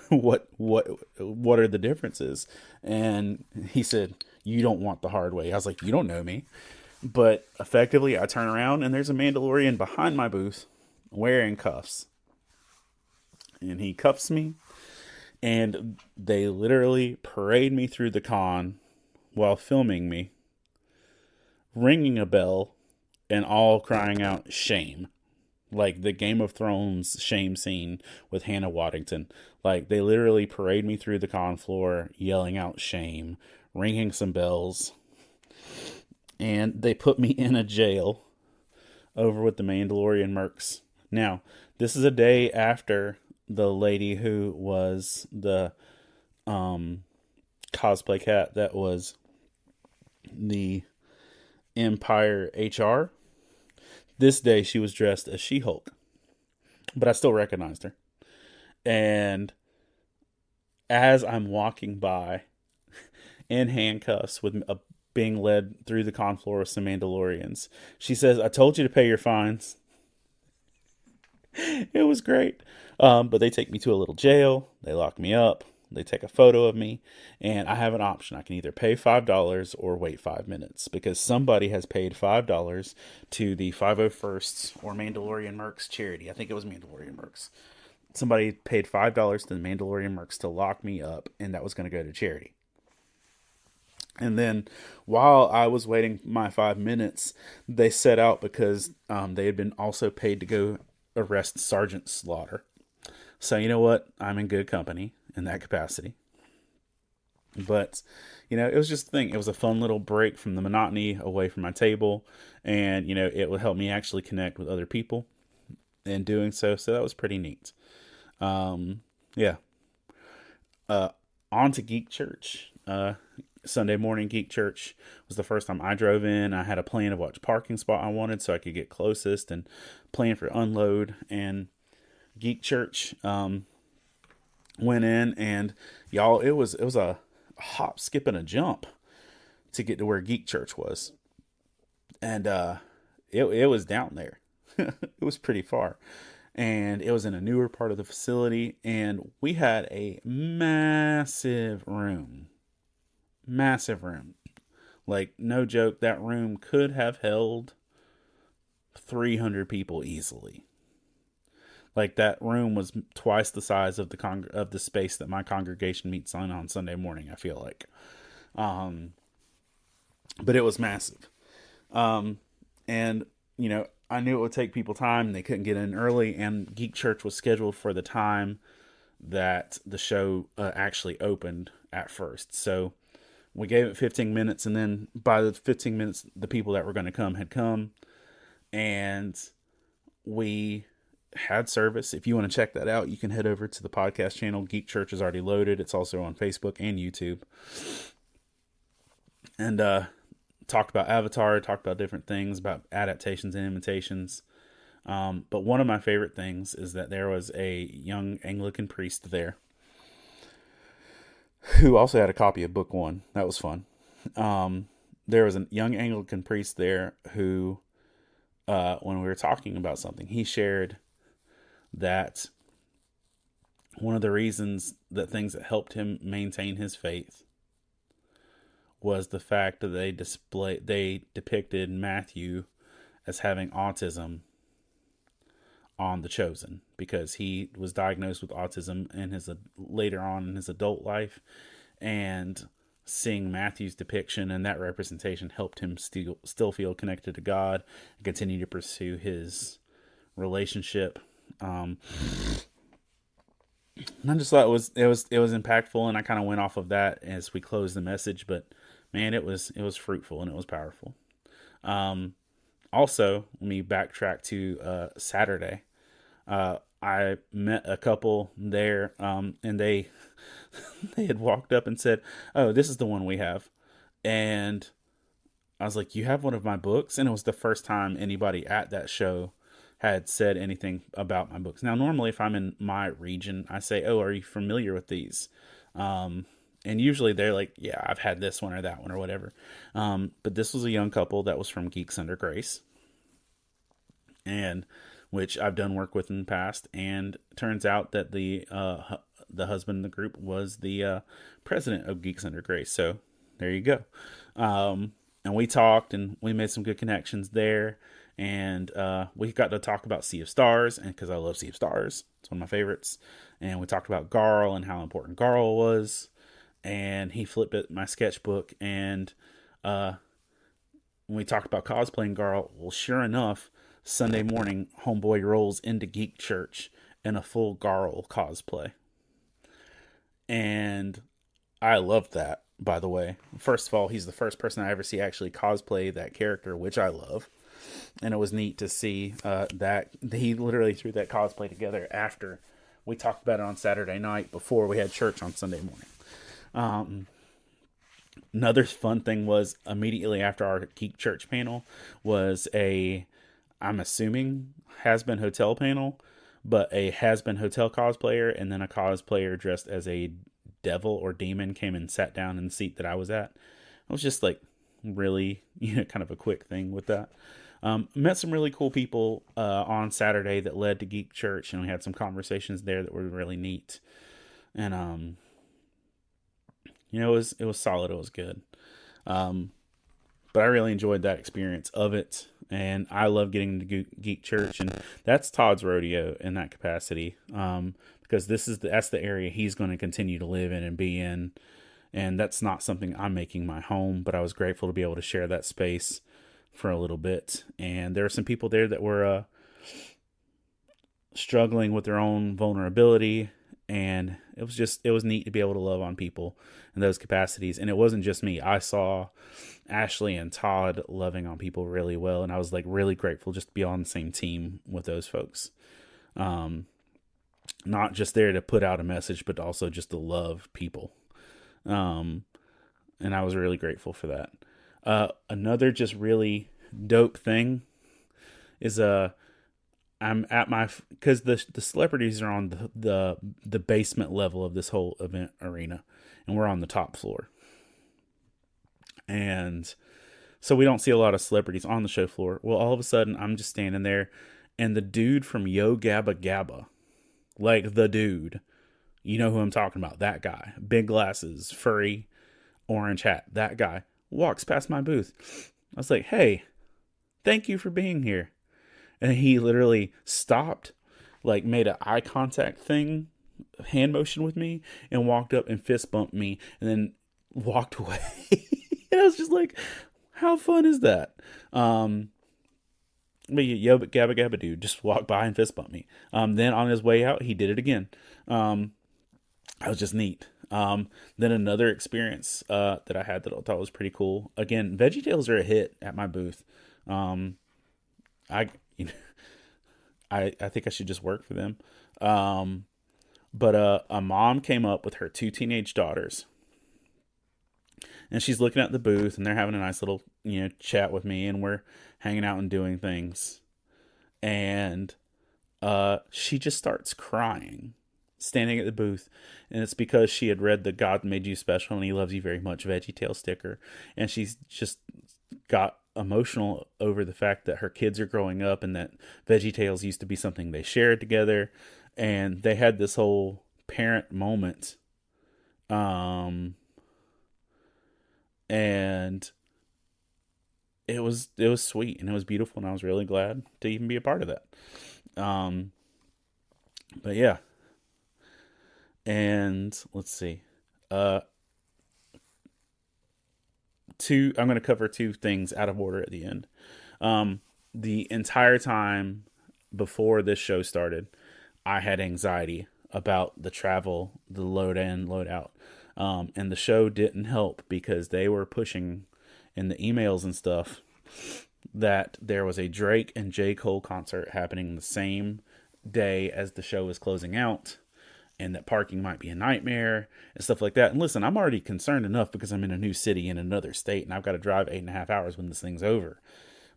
what are the differences?" And he said, "You don't want the hard way." I was like, "You don't know me." But effectively, I turn around and there's a Mandalorian behind my booth wearing cuffs. And he cuffs me, and they literally parade me through the con while filming me, ringing a bell, and all crying out shame. Like the Game of Thrones shame scene with Hannah Waddington. Like, they literally parade me through the con floor, yelling out shame, ringing some bells. And they put me in a jail over with the Mandalorian mercs. Now, this is a day after the lady who was the cosplay cat that was the Empire HR. This day she was dressed as She-Hulk. But I still recognized her. And as I'm walking by in handcuffs with being led through the con floor with some Mandalorians, she says, "I told you to pay your fines." It was great. But they take me to a little jail. They lock me up. They take a photo of me. And I have an option. I can either pay $5 or wait 5 minutes, because somebody has paid $5 to the 501st or Mandalorian Mercs charity. I think it was Mandalorian Mercs. Somebody paid $5 to the Mandalorian Mercs to lock me up, and that was going to go to charity. And then while I was waiting my 5 minutes, they set out because they had been also paid to go arrest Sergeant Slaughter. So you know what? I'm in good company in that capacity. But, it was just a thing. It was a fun little break from the monotony away from my table. And, it would help me actually connect with other people in doing so. So that was pretty neat. Yeah. On to Geek Church. Sunday morning Geek Church was the first time I drove in. I had a plan of which parking spot I wanted so I could get closest, and plan for unload. And Geek Church went in, and y'all, it was a hop, skip, and a jump to get to where Geek Church was. And it was down there. It was pretty far. And it was in a newer part of the facility, and we had a massive room. Like, no joke, that room could have held 300 people easily. Like, that room was twice the size of the space that my congregation meets on Sunday morning, I feel like. But it was massive. And, I knew it would take people time, and they couldn't get in early, and Geek Church was scheduled for the time that the show actually opened at first. So we gave it 15 minutes, and then by the 15 minutes, the people that were going to come had come. and we had service. If you want to check that out, you can head over to the podcast channel. Geek Church is already loaded. It's also on Facebook and YouTube. And talked about Avatar, talked about different things, about adaptations and imitations. But one of my favorite things is that there was a young Anglican priest there who also had a copy of book one. That was fun. There was a young Anglican priest there who, when we were talking about something, he shared that one of the reasons that things that helped him maintain his faith was the fact that they depicted Matthew as having autism on The Chosen, because he was diagnosed with autism in his later on in his adult life, and seeing Matthew's depiction and that representation helped him still feel connected to God and continue to pursue his relationship. And I just thought it was impactful, and I kind of went off of that as we closed the message. But man, it was fruitful and it was powerful. Also, let me backtrack to Saturday. I met a couple there, and they they had walked up and said, "Oh, this is the one we have," and I was like, "You have one of my books?" And it was the first time anybody at that show had said anything about my books. Now, normally, if I'm in my region, I say, "Oh, are you familiar with these?" And usually they're like, "Yeah, I've had this one or that one or whatever." But this was a young couple that was from Geeks Under Grace, and which I've done work with in the past. And it turns out that the husband in the group was the president of Geeks Under Grace. So there you go. And we talked and we made some good connections there. And we got to talk about Sea of Stars, and because I love Sea of Stars, it's one of my favorites. And we talked about Garl and how important Garl was. And he flipped at my sketchbook, and when we talked about cosplaying Garl, well, sure enough, Sunday morning, homeboy rolls into Geek Church in a full Garl cosplay. And I loved that, by the way. First of all, he's the first person I ever see actually cosplay that character, which I love. And it was neat to see that he literally threw that cosplay together after we talked about it on Saturday night before we had church on Sunday morning. Another fun thing was immediately after our Geek Church panel was I'm assuming has-been hotel panel, but a has-been hotel cosplayer and then a cosplayer dressed as a devil or demon came and sat down in the seat that I was at. It was just like really, kind of a quick thing with that. Met some really cool people on Saturday that led to Geek Church, and we had some conversations there that were really neat. And it was solid. It was good. But I really enjoyed that experience of it, and I love getting to Geek Church, and that's Todd's rodeo in that capacity. Because that's the area he's going to continue to live in and be in, and that's not something I'm making my home. But I was grateful to be able to share that space for a little bit, and there were some people there that were struggling with their own vulnerability, and it was neat to be able to love on people in those capacities. And it wasn't just me. I saw Ashley and Todd loving on people really well, and I was like really grateful just to be on the same team with those folks. Not just there to put out a message, but also just to love people. And I was really grateful for that. Another just really dope thing is I'm at because the celebrities are on the basement level of this whole event arena, and we're on the top floor. And so we don't see a lot of celebrities on the show floor. Well, all of a sudden I'm just standing there, and the dude from Yo Gabba Gabba, like the dude, you know who I'm talking about, that guy, big glasses, furry, orange hat, that guy walks past my booth. I was like, "Hey, thank you for being here." And he literally stopped, like made an eye contact thing, hand motion with me, and walked up and fist bumped me, and then walked away. And I was just like, how fun is that? But Yo Gabba Gabba dude just walked by and fist bumped me. Then on his way out, he did it again. That was just neat. Then another experience that I had that I thought was pretty cool. Again, VeggieTales are a hit at my booth. I, you know, I think I should just work for them. But a mom came up with her two teenage daughters, and she's looking at the booth, and they're having a nice little, chat with me, and we're hanging out and doing things. And she just starts crying, standing at the booth, and it's because she had read the God Made You Special and He Loves You Very Much VeggieTale sticker, and she's just got emotional over the fact that her kids are growing up and that VeggieTales used to be something they shared together, and they had this whole parent moment. And it was sweet and it was beautiful, and I was really glad to even be a part of that. But yeah, and let's see. Uh, I'm going to cover two things out of order at the end. The entire time before this show started, I had anxiety about the travel, the load in, load out. And the show didn't help because they were pushing in the emails and stuff that there was a Drake and J. Cole concert happening the same day as the show was closing out, and that parking might be a nightmare and stuff like that. And listen, I'm already concerned enough because I'm in a new city in another state and I've got to drive 8.5 hours when this thing's over.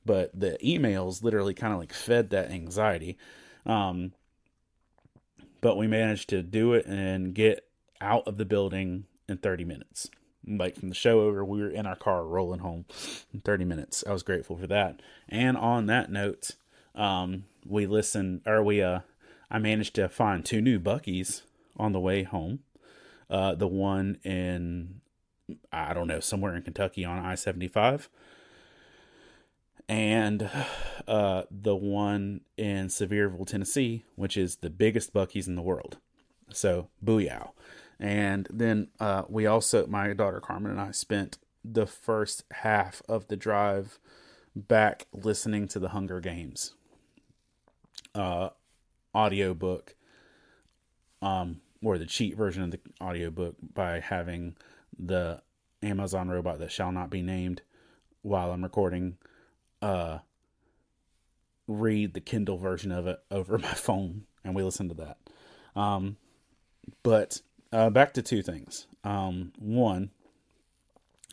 But the emails literally kind of like fed that anxiety. But we managed to do it and get out of the building in 30 minutes. Like from the show over, we were in our car rolling home in 30 minutes. I was grateful for that. And on that note, I managed to find two new Buc-ee's on the way home. The one in, I don't know, somewhere in Kentucky on I-75. And the one in Sevierville, Tennessee, which is the biggest Buc-ee's in the world. So, booyah. And then my daughter Carmen and I spent the first half of the drive back listening to the Hunger Games audiobook, or the cheat version of the audiobook, by having the Amazon robot that shall not be named while I'm recording read the Kindle version of it over my phone, and we listened to that. But back to two things. One,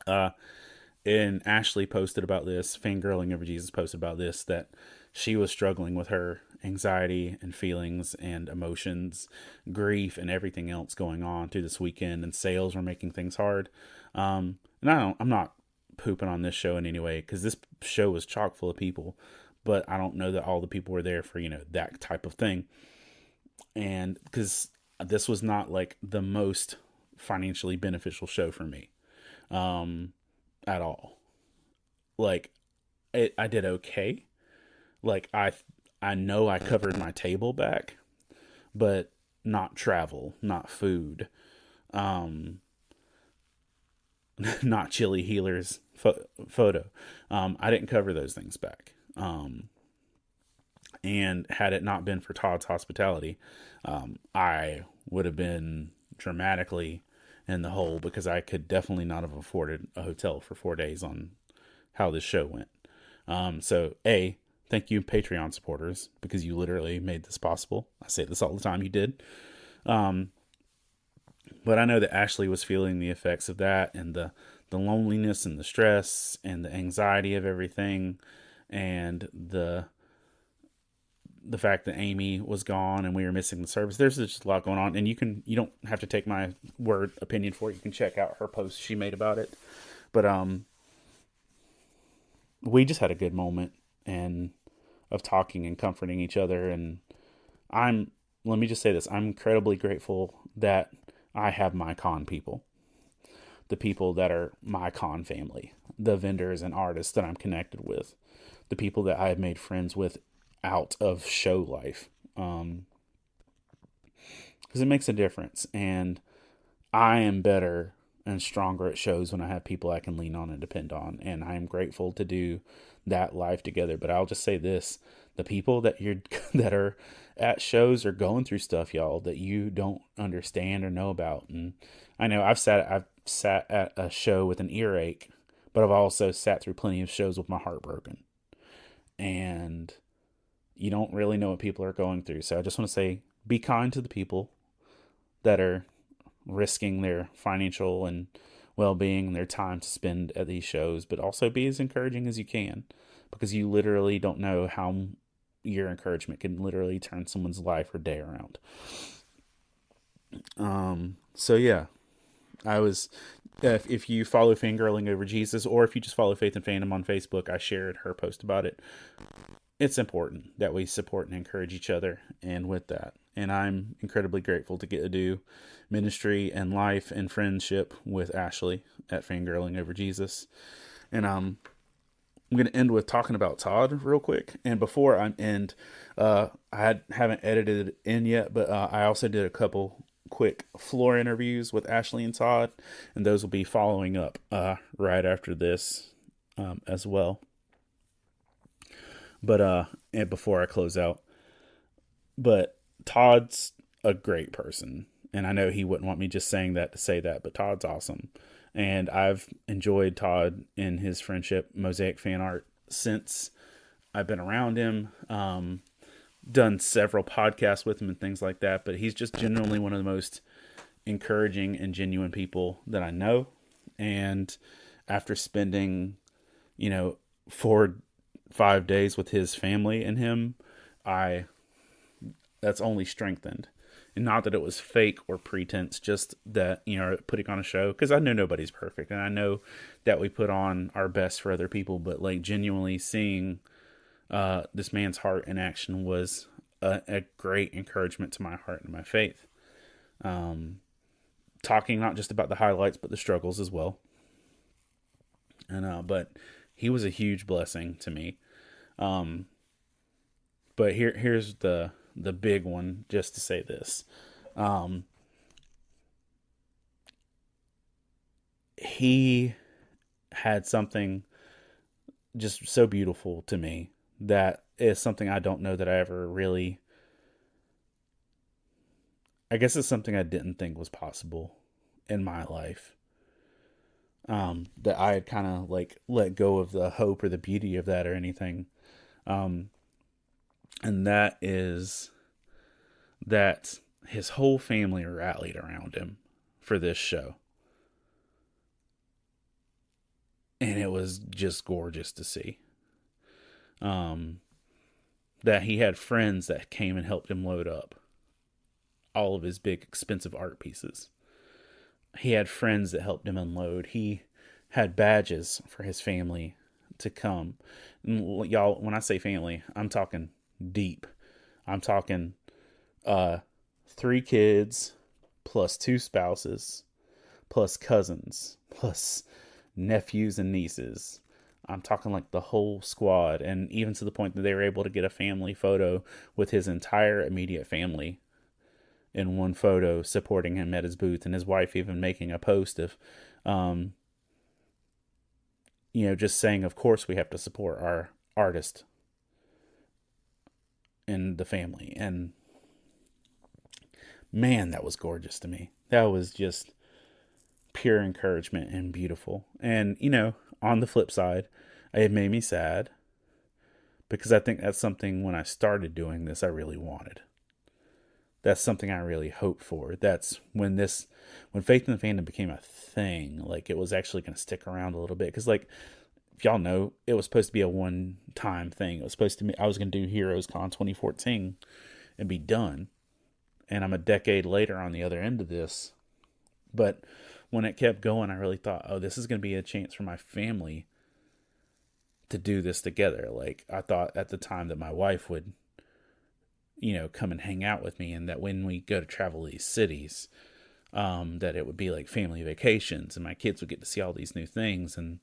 and Ashley posted about this, Fangirling Over Jesus posted about this, that she was struggling with her anxiety and feelings and emotions, grief, and everything else going on through this weekend, and sales were making things hard. And I'm not pooping on this show in any way, because this show was chock full of people, but I don't know that all the people were there for, that type of thing. And because this was not like the most financially beneficial show for me, at all. Like, I did okay. Like, I know I covered my table back, but not travel, not food, not Chili Healer's photo. I didn't cover those things back. And had it not been for Todd's hospitality, I would have been dramatically in the hole, because I could definitely not have afforded a hotel for 4 days on how this show went. So thank you, Patreon supporters, because you literally made this possible. I say this all the time. You did. But I know that Ashley was feeling the effects of that, and the loneliness and the stress and the anxiety of everything, and the fact that Amy was gone and we were missing the service. There's just a lot going on, and you don't have to take my opinion for it. You can check out her post she made about it. But we just had a good moment and of talking and comforting each other, and let me just say this, I'm incredibly grateful that I have my con people, the people that are my con family, the vendors and artists that I'm connected with, the people that I have made friends with out of show life, because it makes a difference. And I am better and stronger at shows when I have people I can lean on and depend on, and I am grateful to do that life together. But I'll just say this, the people that that are at shows are going through stuff, y'all, that you don't understand or know about. And I know I've sat at a show with an earache, but I've also sat through plenty of shows with my heart broken. And you don't really know what people are going through. So I just want to say, be kind to the people that are risking their financial and well-being and their time to spend at these shows, but also be as encouraging as you can, because you literally don't know how your encouragement can literally turn someone's life or day around. So yeah, I was, if you follow Fangirling Over Jesus, or if you just follow Faith and Fandom on Facebook, I shared her post about it. It's important that we support and encourage each other. And with that, and I'm incredibly grateful to get to do ministry and life and friendship with Ashley at Fangirling Over Jesus. And I'm going to end with talking about Todd real quick. And before I end, haven't edited it in yet, but I also did a couple quick floor interviews with Ashley and Todd, and those will be following up right after this as well. But and before I close out, but Todd's a great person, and I know he wouldn't want me just saying that to say that, but Todd's awesome. And I've enjoyed Todd and his friendship, Mosaic fan art, since I've been around him. Done several podcasts with him and things like that, but he's just genuinely one of the most encouraging and genuine people that I know. And after spending, 4-5 days with his family and him, that's only strengthened. And not that it was fake or pretense, just that, putting on a show, because I know nobody's perfect, and I know that we put on our best for other people, but like genuinely seeing this man's heart in action was a great encouragement to my heart and my faith. Talking not just about the highlights, but the struggles as well. And but he was a huge blessing to me. But here's the big one, just to say this. He had something just so beautiful to me that is something I don't know that I ever really, I guess it's something I didn't think was possible in my life. That I had kind of like let go of the hope or the beauty of that or anything. And that is that his whole family rallied around him for this show. And it was just gorgeous to see. That he had friends that came and helped him load up all of his big expensive art pieces. He had friends that helped him unload. He had badges for his family to come. And y'all, when I say family, I'm talking deep. I'm talking 3 kids plus 2 spouses plus cousins plus nephews and nieces. I'm talking like the whole squad, and even to the point that they were able to get a family photo with his entire immediate family in one photo supporting him at his booth, and his wife even making a post of just saying, of course we have to support our artist and the family. And man, that was gorgeous to me. That was just pure encouragement and beautiful. And on the flip side, it made me sad, because I think that's something when I started doing this I really wanted. That's something I really hoped for. That's when Faith in the Fandom became a thing, like it was actually going to stick around a little bit. Because like, if y'all know, it was supposed to be a one-time thing. It was supposed to be, I was going to do Heroes Con 2014 and be done. And I'm a decade later on the other end of this. But when it kept going, I really thought, oh, this is going to be a chance for my family to do this together. Like, I thought at the time that my wife would, come and hang out with me, and that when we go to travel these cities, that it would be like family vacations, and my kids would get to see all these new things, and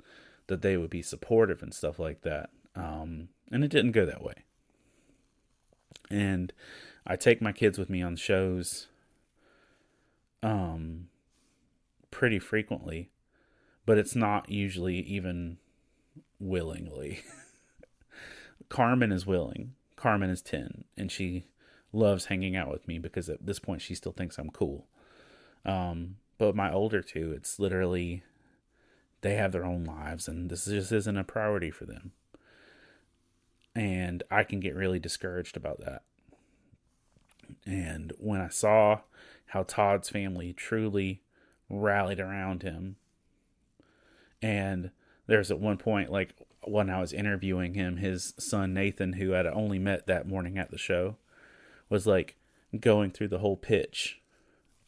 that they would be supportive and stuff like that. And it didn't go that way. And I take my kids with me on shows pretty frequently, but it's not usually even willingly. Carmen is willing. Carmen is 10, and she loves hanging out with me because at this point she still thinks I'm cool. But my older 2, it's literally, they have their own lives, and this just isn't a priority for them. And I can get really discouraged about that. And when I saw how Todd's family truly rallied around him, and there's at one point, like when I was interviewing him, his son Nathan, who I'd only met that morning at the show, was like going through the whole pitch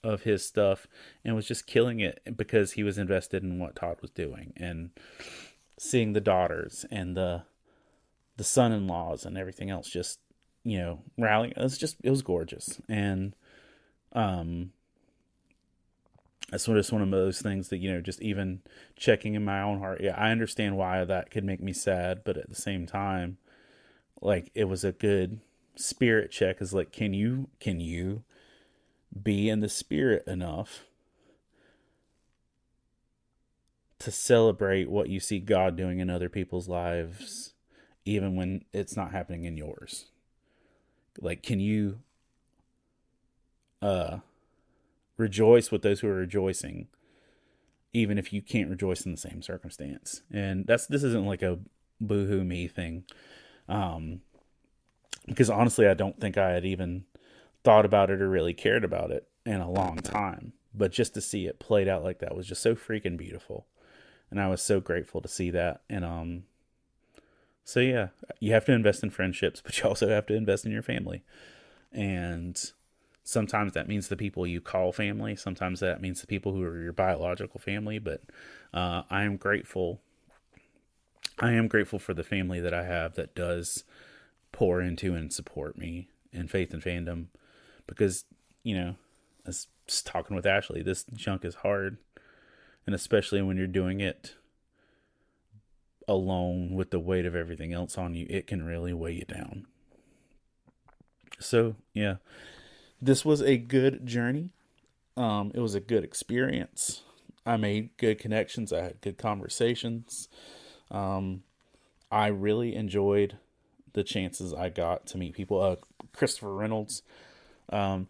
of his stuff and was just killing it because he was invested in what Todd was doing, and seeing the daughters and the son-in-laws and everything else just, rallying. It was gorgeous. And it's just one of those things that, just even checking in my own heart. Yeah, I understand why that could make me sad, but at the same time, like, it was a good spirit check. Is like, can you be in the spirit enough to celebrate what you see God doing in other people's lives, even when it's not happening in yours? Like, can you rejoice with those who are rejoicing, even if you can't rejoice in the same circumstance? And this isn't like a boohoo me thing, because honestly, I don't think I had even thought about it or really cared about it in a long time. But just to see it played out like that was just so freaking beautiful, and I was so grateful to see that. And so yeah, you have to invest in friendships, but you also have to invest in your family. And sometimes that means the people you call family. Sometimes that means the people who are your biological family. But I am grateful. I am grateful for the family that I have that does pour into and support me in faith and fandom. Because, I was just talking with Ashley, this junk is hard. And especially when you're doing it alone with the weight of everything else on you, it can really weigh you down. So, yeah, this was a good journey. It was a good experience. I made good connections. I had good conversations. I really enjoyed the chances I got to meet people. Christopher Reynolds, who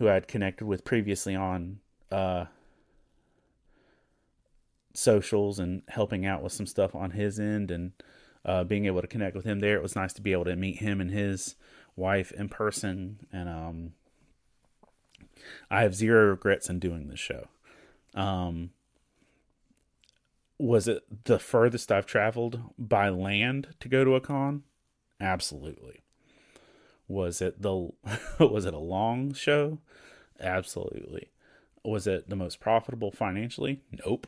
I had connected with previously on socials and helping out with some stuff on his end, and being able to connect with him there. It was nice to be able to meet him and his wife in person. And I have zero regrets in doing this show. Was it the furthest I've traveled by land to go to a con? Absolutely. Was it was it a long show? Absolutely. Was it the most profitable financially? Nope.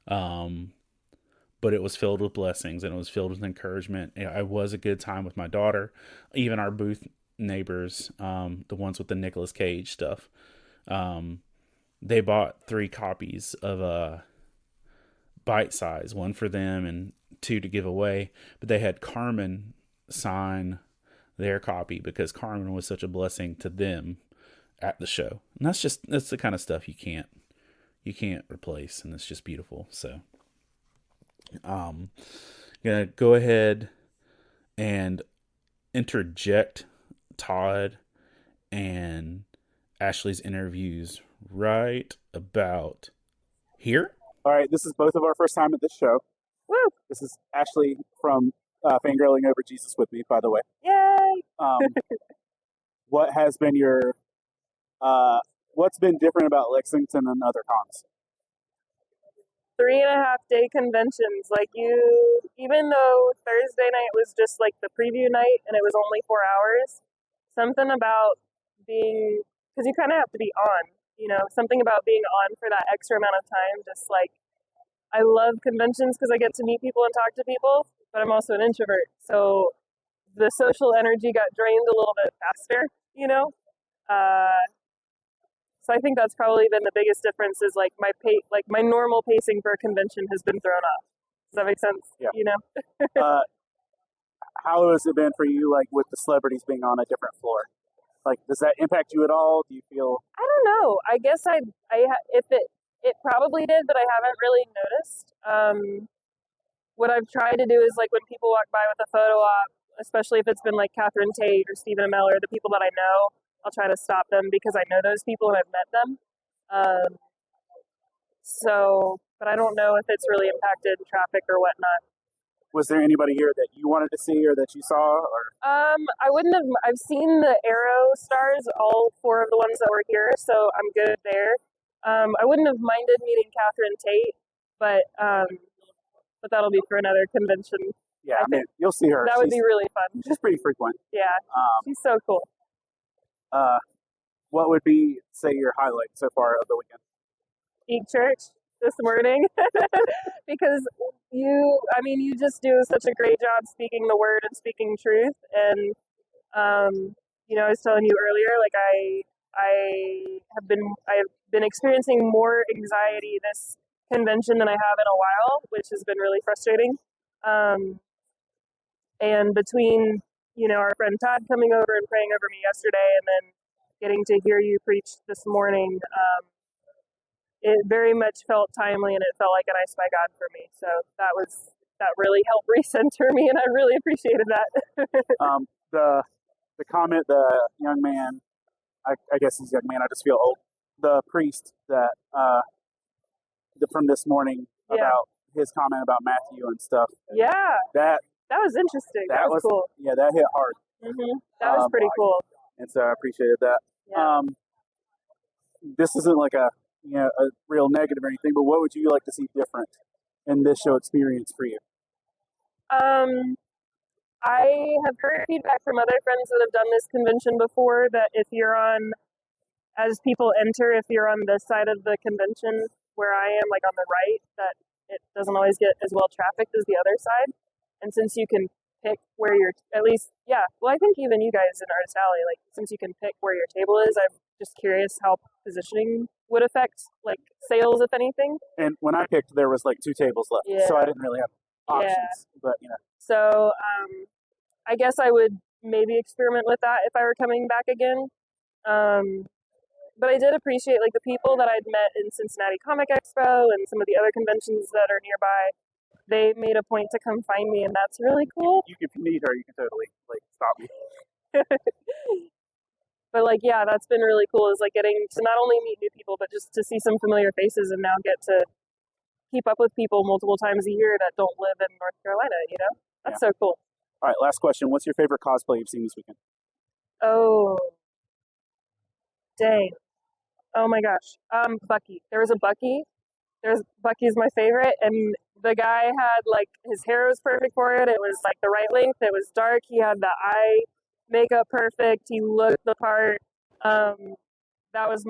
But it was filled with blessings, and it was filled with encouragement. I was a good time with my daughter. Even our booth neighbors, the ones with the Nicolas Cage stuff, they bought 3 copies of Bite Size, one for them and 2 to give away. But they had Carmen sign their copy because Carmen was such a blessing to them at the show. And that's the kind of stuff you can't replace, and it's just beautiful. So gonna go ahead and interject Todd and Ashley's interviews right about here. All right, this is both of our first time at this show. Woo! This is Ashley from Fangirling Over Jesus with me, by the way. Yay! What has been your what's been different about Lexington and other cons? 3.5-day conventions. Like, even though Thursday night was just like the preview night and it was only 4 hours, something about being, because you kind of have to be on, something about being on for that extra amount of time. Just like, I love conventions because I get to meet people and talk to people, but I'm also an introvert. So the social energy got drained a little bit faster, So I think that's probably been the biggest difference, is like my normal pacing for a convention has been thrown off. Does that make sense? Yeah. How has it been for you, like with the celebrities being on a different floor? Like, does that impact you at all? Do you feel? I don't know. I guess if it probably did, but I haven't really noticed. What I've tried to do is, like, when people walk by with a photo op, especially if it's been like Catherine Tate or Stephen Amell or the people that I know, I'll try to stop them because I know those people and I've met them. But I don't know if it's really impacted traffic or whatnot. Was there anybody here that you wanted to see or that you saw? Or I wouldn't have. I've seen the Arrow stars, all 4 of the ones that were here, so I'm good there. I wouldn't have minded meeting Catherine Tate, but that'll be for another convention. yeah, I mean, you'll see her. That would be really fun. She's pretty frequent. Yeah, she's so cool. What would be, say, your highlight so far of the weekend? Eat church this morning because you just do such a great job speaking the word and speaking truth. And I was telling you earlier, like I've been experiencing more anxiety this convention than I have in a while, which has been really frustrating. And between our friend Todd coming over and praying over me yesterday, and then getting to hear you preach this morning, it very much felt timely, and it felt like an ice by God for me. So that really helped recenter me, and I really appreciated that. The comment, the young man, I guess he's a young man, I just feel old, the priest that from this morning about his comment about Matthew and stuff. Yeah. That was interesting. That was cool. Yeah, that hit hard. Mm-hmm. That was pretty cool. And so I appreciated that. Yeah. This isn't like a real negative or anything, but what would you like to see different in this show experience for you? I have heard feedback from other friends that have done this convention before that as people enter, if you're on this side of the convention where I am, like on the right, that it doesn't always get as well trafficked as the other side. And since you can pick where you're, at least, I think even you guys in Artist Alley, like, since you can pick where your table is, I'm just curious how positioning would affect, like, sales, if anything. And when I picked, there was, like, 2 tables left, so I didn't really have options, but, So, I guess I would maybe experiment with that if I were coming back again. But I did appreciate, like, the people that I'd met in Cincinnati Comic Expo and some of the other conventions that are nearby. They made a point to come find me, and that's really cool. If you meet her, you can totally, like, stop me. But, like, that's been really cool, is, like, getting to not only meet new people, but just to see some familiar faces and now get to keep up with people multiple times a year that don't live in North Carolina, That's so cool. All right, last question. What's your favorite cosplay you've seen this weekend? Oh, dang. Oh, my gosh. Bucky. There was a Bucky. Bucky's my favorite, and the guy had, like, his hair was perfect for it. It was, like, the right length. It was dark. He had the eye makeup perfect. He looked the part. That was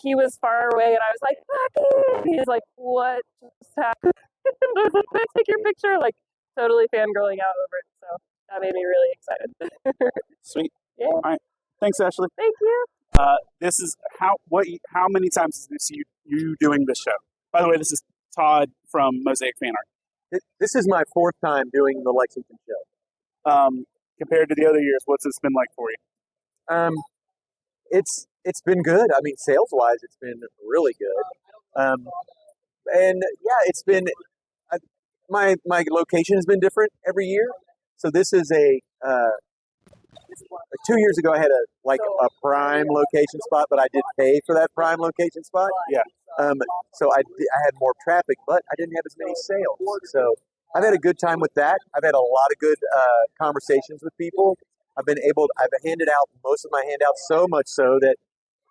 he was far away, and I was like, Bucky! He's like, what just happened? I was like, can I take your picture? Like, totally fangirling out over it. So that made me really excited. Sweet. Yeah. All right. Thanks, Ashley. Thank you. This is how many times is this you doing this show? By the way, this is Todd from Mosaic Fan Art. This is my 4th time doing the Lexington show. Compared to the other years, what's this been like for you? It's been good. I mean, sales wise, it's been really good. And it's been my location has been different every year. So this is 2 years ago, I had a prime location spot, but I did pay for that prime location spot. Yeah. So I had more traffic, but I didn't have as many sales. So I've had a good time with that. I've had a lot of good conversations with people. I've handed out most of my handouts, so much so that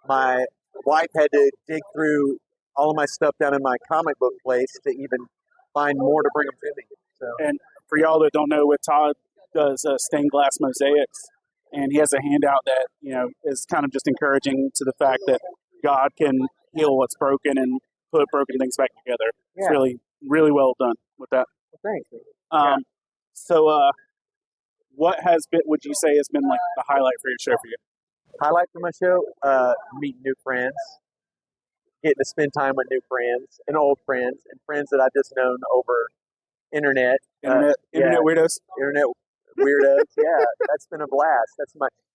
my wife had to dig through all of my stuff down in my comic book place to even find more to bring them to me. So. And for y'all that don't know, what Todd does stained glass mosaics, and he has a handout that is kind of just encouraging to the fact that God can heal what's broken and put broken things back together. Yeah. It's really, really well done with that. Well, thanks. So, what would you say has been like the highlight for your show for you? Highlight for my show? Meeting new friends, getting to spend time with new friends and old friends and friends that I've just known over internet. Internet weirdos. Internet weirdos. Yeah, that's been a blast.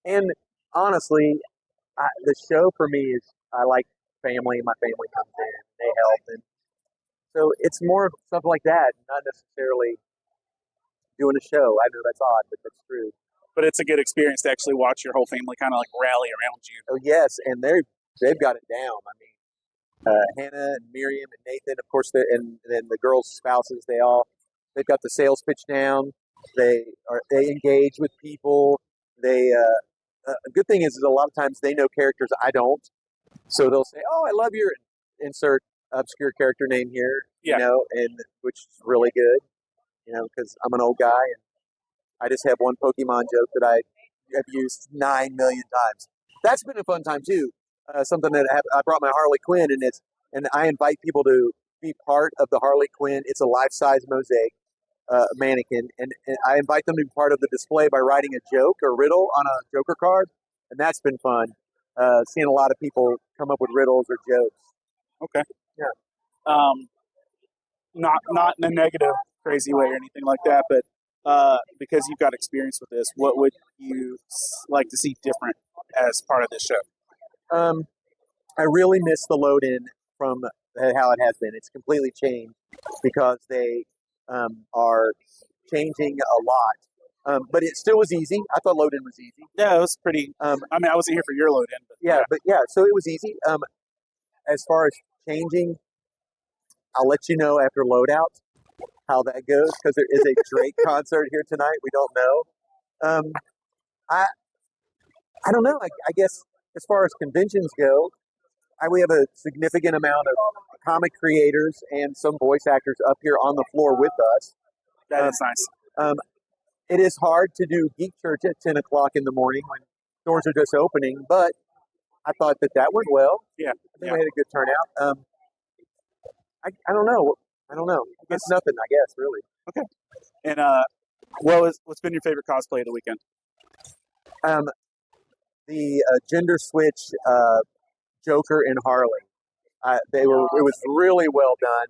And honestly, the show for me is I like family. My family comes in, they help, and so it's more stuff like that, not necessarily doing a show. I know that's odd, but that's true. But it's a good experience to actually watch your whole family kind of like rally around you. Oh yes, and they've got it down. I mean, Hannah and Miriam and Nathan, of course, and then the girls' spouses, they all They've got the sales pitch down. They engage with people. They a good thing is a lot of times they know characters I don't, so they'll say, "Oh, I love your insert obscure character name here," Yeah. and which is really good, because I'm an old guy and I just have one Pokemon joke that I have used 9 million times. That's been a fun time too. Something that I brought my Harley Quinn, and I invite people to be part of the Harley Quinn. It's a life-size Mosaic mannequin, and I invite them to be part of the display by writing a joke or riddle on a Joker card, and that's been fun. Seeing a lot of people come up with riddles or jokes. Okay. Yeah. Not in a negative, crazy way or anything like that, but because you've got experience with this, what would you like to see different as part of this show? I really miss the load-in from how it has been. It's completely changed because they are changing a lot. But it still was easy. I thought load-in was easy. Yeah, it was pretty. I wasn't here for your load-in, but so it was easy. As far as changing, I'll let you know after loadout how that goes, because there is a Drake concert here tonight. We don't know. I don't know. I guess as far as conventions go, we have a significant amount of comic creators and some voice actors up here on the floor with us. That is nice. It is hard to do Geek Church at 10 o'clock in the morning when doors are just opening, but I thought that went well. Yeah. I think we had a good turnout. I don't know. It's nothing, I guess, really. Okay. And what's been your favorite cosplay of the weekend? The gender switch Joker and Harley. It was really well done,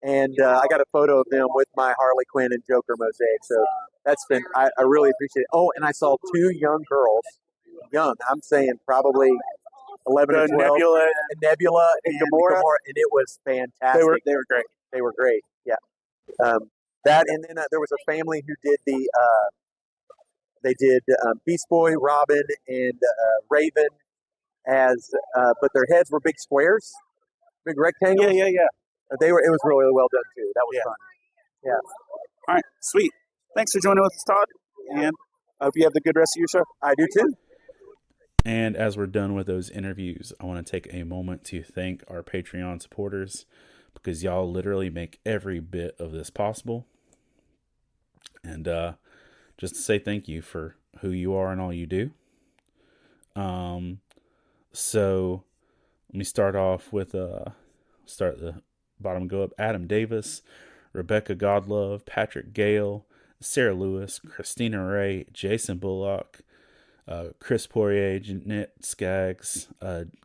and I got a photo of them with my Harley Quinn and Joker mosaic. So that's been I really appreciate it. Oh, and I saw two young girls, I'm saying probably 11 or 12, Nebula and Gamora, and it was fantastic. They were great. They were great. Yeah. That, and then there was a family who did they did Beast Boy, Robin, and Raven but their heads were big squares, big rectangles. Yeah. It was really well done too. That was fun. Yeah. All right, sweet. Thanks for joining with us, Todd, and I hope you have the good rest of your show. I do too. And as we're done with those interviews, I want to take a moment to thank our Patreon supporters, because y'all literally make every bit of this possible. And just to say thank you for who you are and all you do. So let me start off with start at the bottom, go up. Adam Davis, Rebecca Godlove, Patrick Gale, Sarah Lewis, Christina Ray, Jason Bullock, Chris Poirier, Jeanette Skaggs,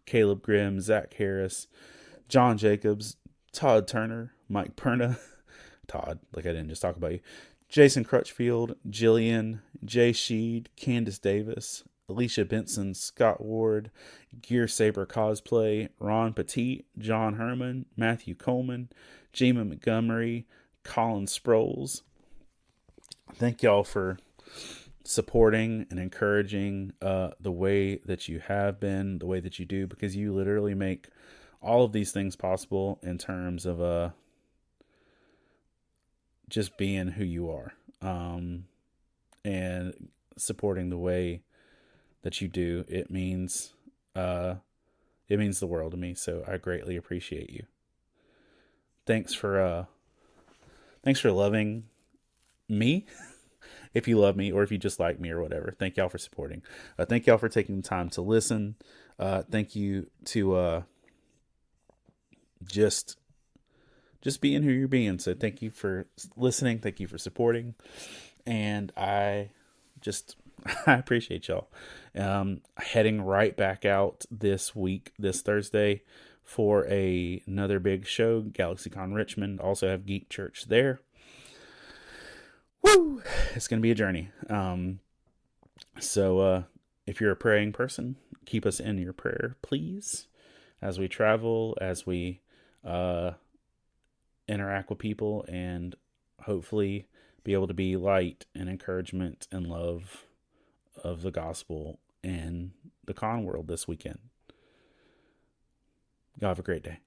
Caleb Grimm, Zach Harris, John Jacobs, Todd Turner, Mike Perna, Todd, like I didn't just talk about you, Jason Crutchfield, Jillian, Jay Sheed, Candace Davis, Alicia Benson, Scott Ward, Gear Saber Cosplay, Ron Petit, John Herman, Matthew Coleman, Jima Montgomery, Colin Sproles. Thank y'all for supporting and encouraging the way that you have been, the way that you do, because you literally make all of these things possible in terms of just being who you are, and supporting the way that you do. It means the world to me, so I greatly appreciate you. Thanks for loving me. If you love me, or if you just like me, or whatever, thank y'all for supporting. Thank y'all for taking the time to listen. Thank you to just being who you're being. So thank you for listening. Thank you for supporting. And I appreciate y'all. Heading right back out this week, this Thursday, for another big show, GalaxyCon Richmond. Also have Geek Church there. Woo! It's going to be a journey. So if you're a praying person, keep us in your prayer, please, as we travel, as we interact with people, and hopefully be able to be light and encouragement and love of the gospel in the con world this weekend. Y'all have a great day.